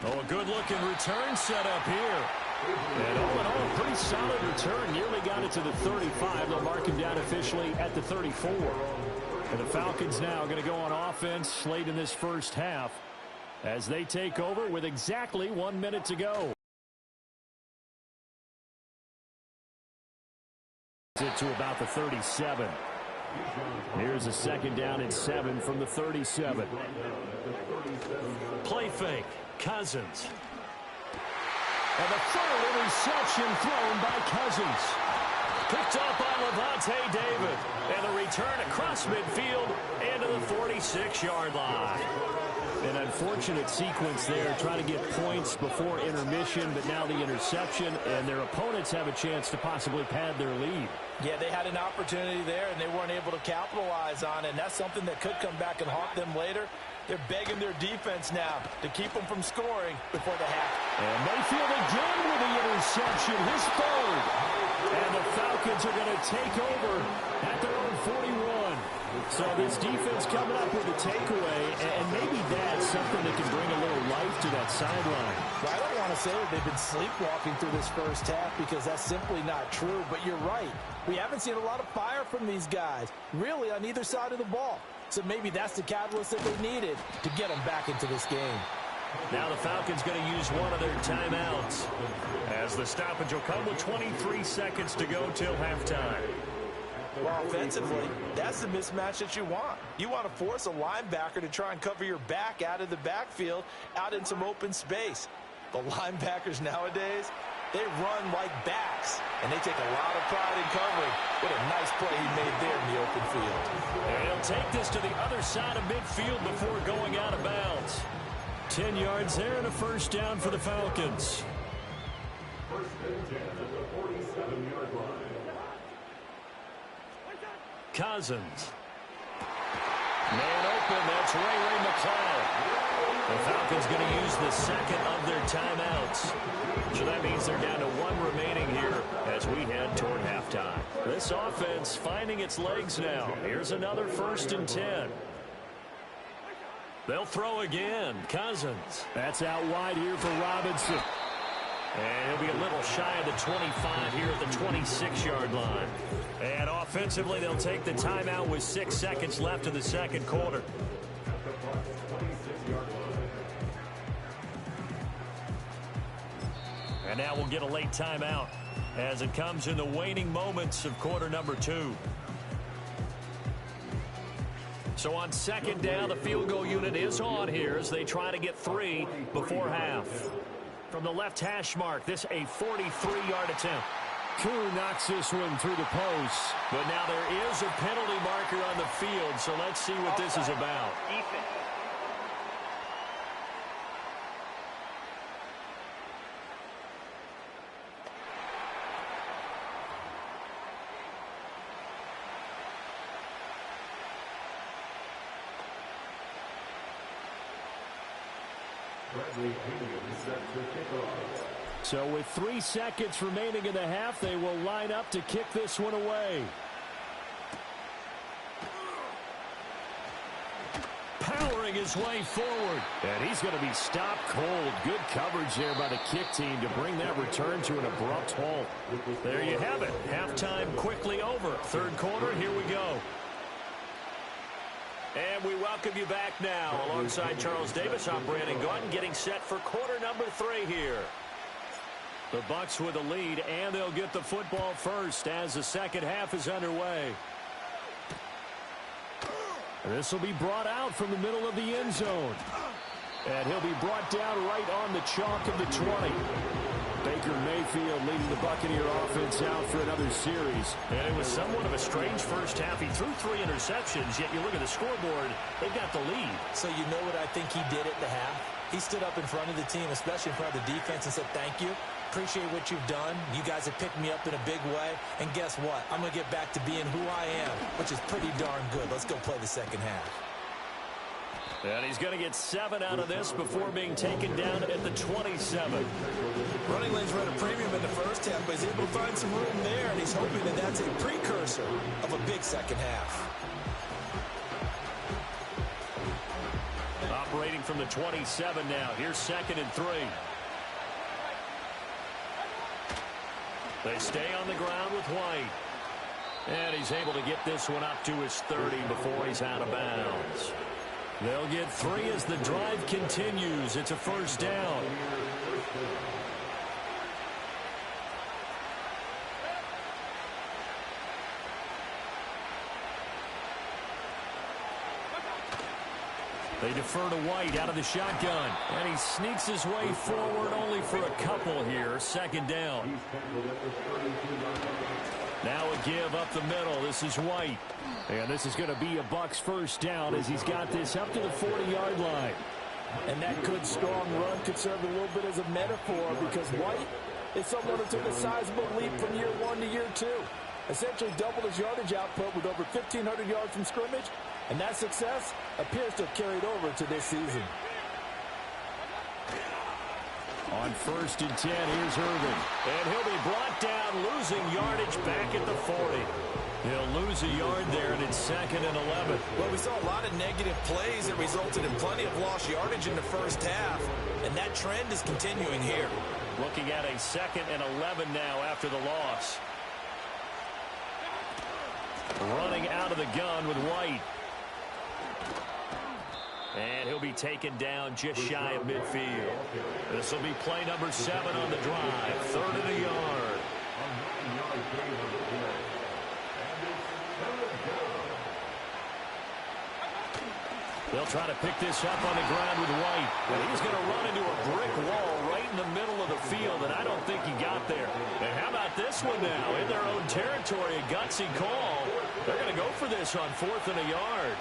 Oh, a good-looking return set up here. And all in all, a pretty solid return. Nearly got it to the 35. They'll mark him down officially at the 34. And the Falcons now going to go on offense late in this first half as they take over with exactly 1 minute to go. It to about the 37. Here's a second down and 7 from the 37. Play fake. Cousins. And the third interception thrown by Cousins. Picked up by Levante David. And the return across midfield into the 46-yard line. An unfortunate sequence there, trying to get points before intermission, but now the interception, and their opponents have a chance to possibly pad their lead. Yeah, they had an opportunity there, and they weren't able to capitalize on it, and that's something that could come back and haunt them later. They're begging their defense now to keep them from scoring before the half. And Mayfield again with the interception, his third. And the Falcons are going to take over at their own 41. So this defense coming up with a takeaway, and maybe that's something that can bring a little life to that sideline. Well, I don't want to say that they've been sleepwalking through this first half because that's simply not true, but you're right. We haven't seen a lot of fire from these guys, really on either side of the ball. So maybe that's the catalyst that they needed to get them back into this game. Now the Falcons going to use one of their timeouts as the stoppage will come with 23 seconds to go till halftime. Well, offensively, that's the mismatch that you want. You want to force a linebacker to try and cover your back out of the backfield, out in some open space. The linebackers nowadays, they run like backs, and they take a lot of pride in covering. What a nice play he made there in the open field. And he'll take this to the other side of midfield before going out of bounds. 10 yards there and a first down for the Falcons. First and 10 at the 47-yard line. Cousins. Man open, that's Ray McCloud. The Falcons going to use the second of their timeouts. So that means they're down to one remaining here as we head toward halftime. This offense finding its legs now. Here's another first and 10. They'll throw again. Cousins. That's out wide here for Robinson. And he'll be a little shy of the 25 here at the 26-yard line. And offensively, they'll take the timeout with 6 seconds left in the second quarter. And now we'll get a late timeout as it comes in the waning moments of quarter number 2. So on second down, the field goal unit is on here as they try to get 3 before half. From the left hash mark, this a 43-yard attempt. Koo knocks this one through the post. But now there is a penalty marker on the field, so let's see what this is about. Defense. So with 3 seconds remaining in the half, they will line up to kick this one away. Powering his way forward. And he's going to be stopped cold. Good coverage there by the kick team to bring that return to an abrupt halt. There you have it. Halftime quickly over. Third quarter, here we go. And we welcome you back now. Alongside Charles Davis, I'm Brandon Gordon, getting set for quarter number 3 here. The Bucs with the lead, and they'll get the football first as the second half is underway. This will be brought out from the middle of the end zone. And he'll be brought down right on the chalk of the 20. Baker Mayfield leading the Buccaneer offense out for another series. And it was somewhat of a strange first half. He threw 3 interceptions, yet you look at the scoreboard, they've got the lead. So you know what I think he did at the half? He stood up in front of the team, especially in front of the defense, and said, thank you. Appreciate what you've done. You guys have picked me up in a big way. And guess what? I'm going to get back to being who I am, which is pretty darn good. Let's go play the second half. And he's going to get 7 out of this before being taken down at the 27. Running lanes were at a premium in the first half, but he's able to find some room there, and he's hoping that that's a precursor of a big second half. Initiating from the 27 now. Here's 2nd and 3. They stay on the ground with White. And he's able to get this one up to his 30 before he's out of bounds. They'll get 3 as the drive continues. It's a first down. They defer to White out of the shotgun. And he sneaks his way forward only for a couple here. 2nd down. Now a give up the middle. This is White. And this is going to be a Bucs first down as he's got this up to the 40-yard line. And that good, strong run could serve a little bit as a metaphor because White is someone who took a sizable leap from year 1 to year 2. Essentially doubled his yardage output with over 1,500 yards from scrimmage. And that success appears to have carried over to this season. On 1st and 10, here's Irvin. And he'll be brought down, losing yardage back at the 40. He'll lose a yard there, and it's 2nd and 11. Well, we saw a lot of negative plays that resulted in plenty of lost yardage in the first half, and that trend is continuing here. Looking at a 2nd and 11 now after the loss. Running out of the gun with White. And he'll be taken down just shy of midfield. This will be play number 7 on the drive. 3rd and a yard. They'll try to pick this up on the ground with White. But he's going to run into a brick wall right in the middle of the field, and I don't think he got there. And how about this one now? In their own territory, a gutsy call. They're going to go for this on 4th and a yard.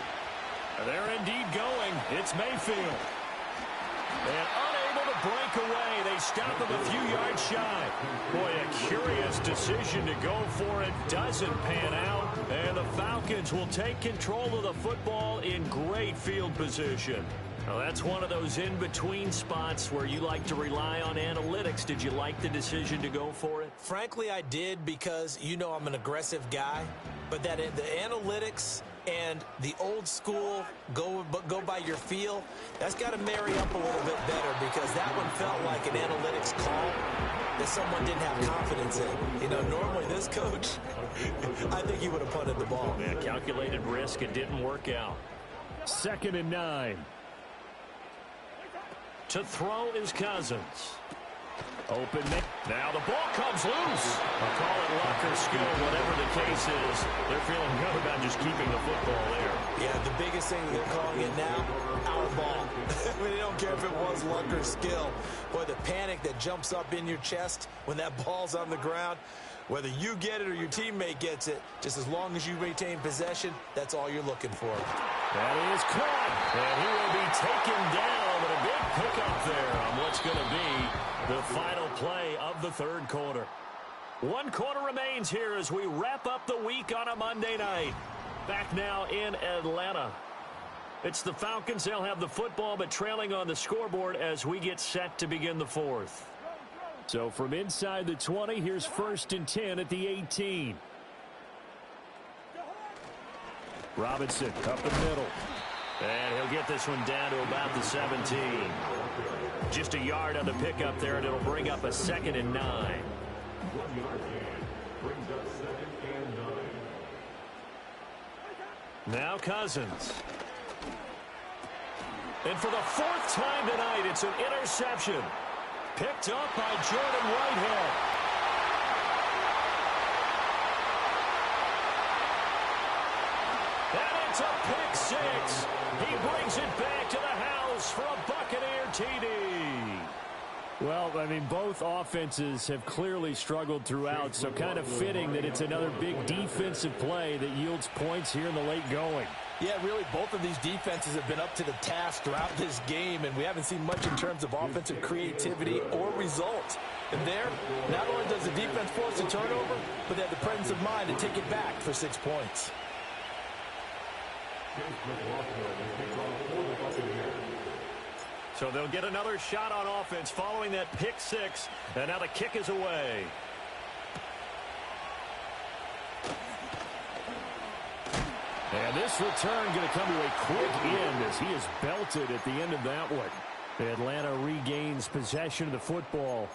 They're indeed going. It's Mayfield. And unable to break away. They stop him a few yards shy. Boy, a curious decision to go for it. Doesn't pan out. And the Falcons will take control of the football in great field position. Now, that's one of those in-between spots where you like to rely on analytics. Did you like the decision to go for it? Frankly, I did because, you know, I'm an aggressive guy. But that the analytics and the old school go by your feel, that's got to marry up a little bit better because that one felt like an analytics call that someone didn't have confidence in. You know, normally this coach, I think he would have punted the ball. Yeah, calculated risk. It didn't work out. 2nd and 9. To throw is Cousins. Open. Now the ball comes loose. I'll call it luck or skill, whatever the case is. They're feeling good about just keeping the football there. Yeah, the biggest thing they're calling it now, our ball. I mean, they don't care if it was luck or skill. Boy, the panic that jumps up in your chest when that ball's on the ground, whether you get it or your teammate gets it, just as long as you retain possession, that's all you're looking for. That is caught. And he will be taken down with a big pickup there on what's going to be the final play of the 3rd quarter. 1 quarter remains here as we wrap up the week on a Monday night. Back now in Atlanta. It's the Falcons. They'll have the football, but trailing on the scoreboard as we get set to begin the 4th. So from inside the 20, here's 1st and 10 at the 18. Robinson up the middle. And he'll get this one down to about the 17. Just a yard on the pickup there, and it'll bring up a 2nd and 9. Now Cousins. And for the 4th time tonight, it's an interception. Picked up by Jordan Whitehead. And it's a pick 6. He brings it back to the house for a Buccaneer TD. Well, I mean, both offenses have clearly struggled throughout, so kind of fitting that it's another big defensive play that yields points here in the late going. Yeah, really, both of these defenses have been up to the task throughout this game, and we haven't seen much in terms of offensive creativity or results. And there, not only does the defense force a turnover, but they have the presence of mind to take it back for 6 points. So they'll get another shot on offense following that pick 6, and now the kick is away. And this return going to come to a quick end as he is belted at the end of that one. Atlanta regains possession of the football.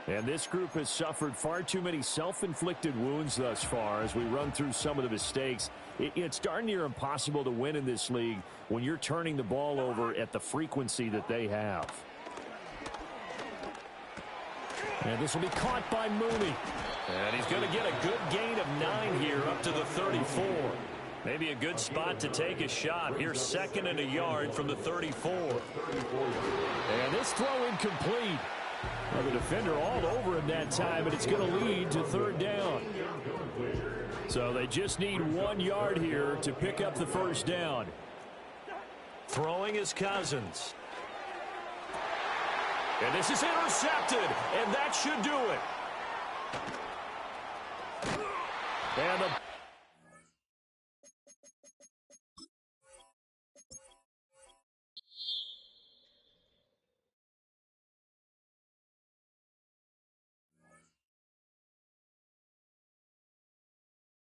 And this group has suffered far too many self-inflicted wounds thus far as we run through some of the mistakes. It's darn near impossible to win in this league when you're turning the ball over at the frequency that they have. And this will be caught by Mooney. And he's going to get a good gain of 9 here up to the 34. Maybe a good spot to take a shot. Here's 2nd and a yard from the 34. And this throw incomplete. Well, the defender all over him that time, and it's going to lead to 3rd down. So they just need 1 yard here to pick up the 1st down. Throwing is Cousins. And this is intercepted, and that should do it. And the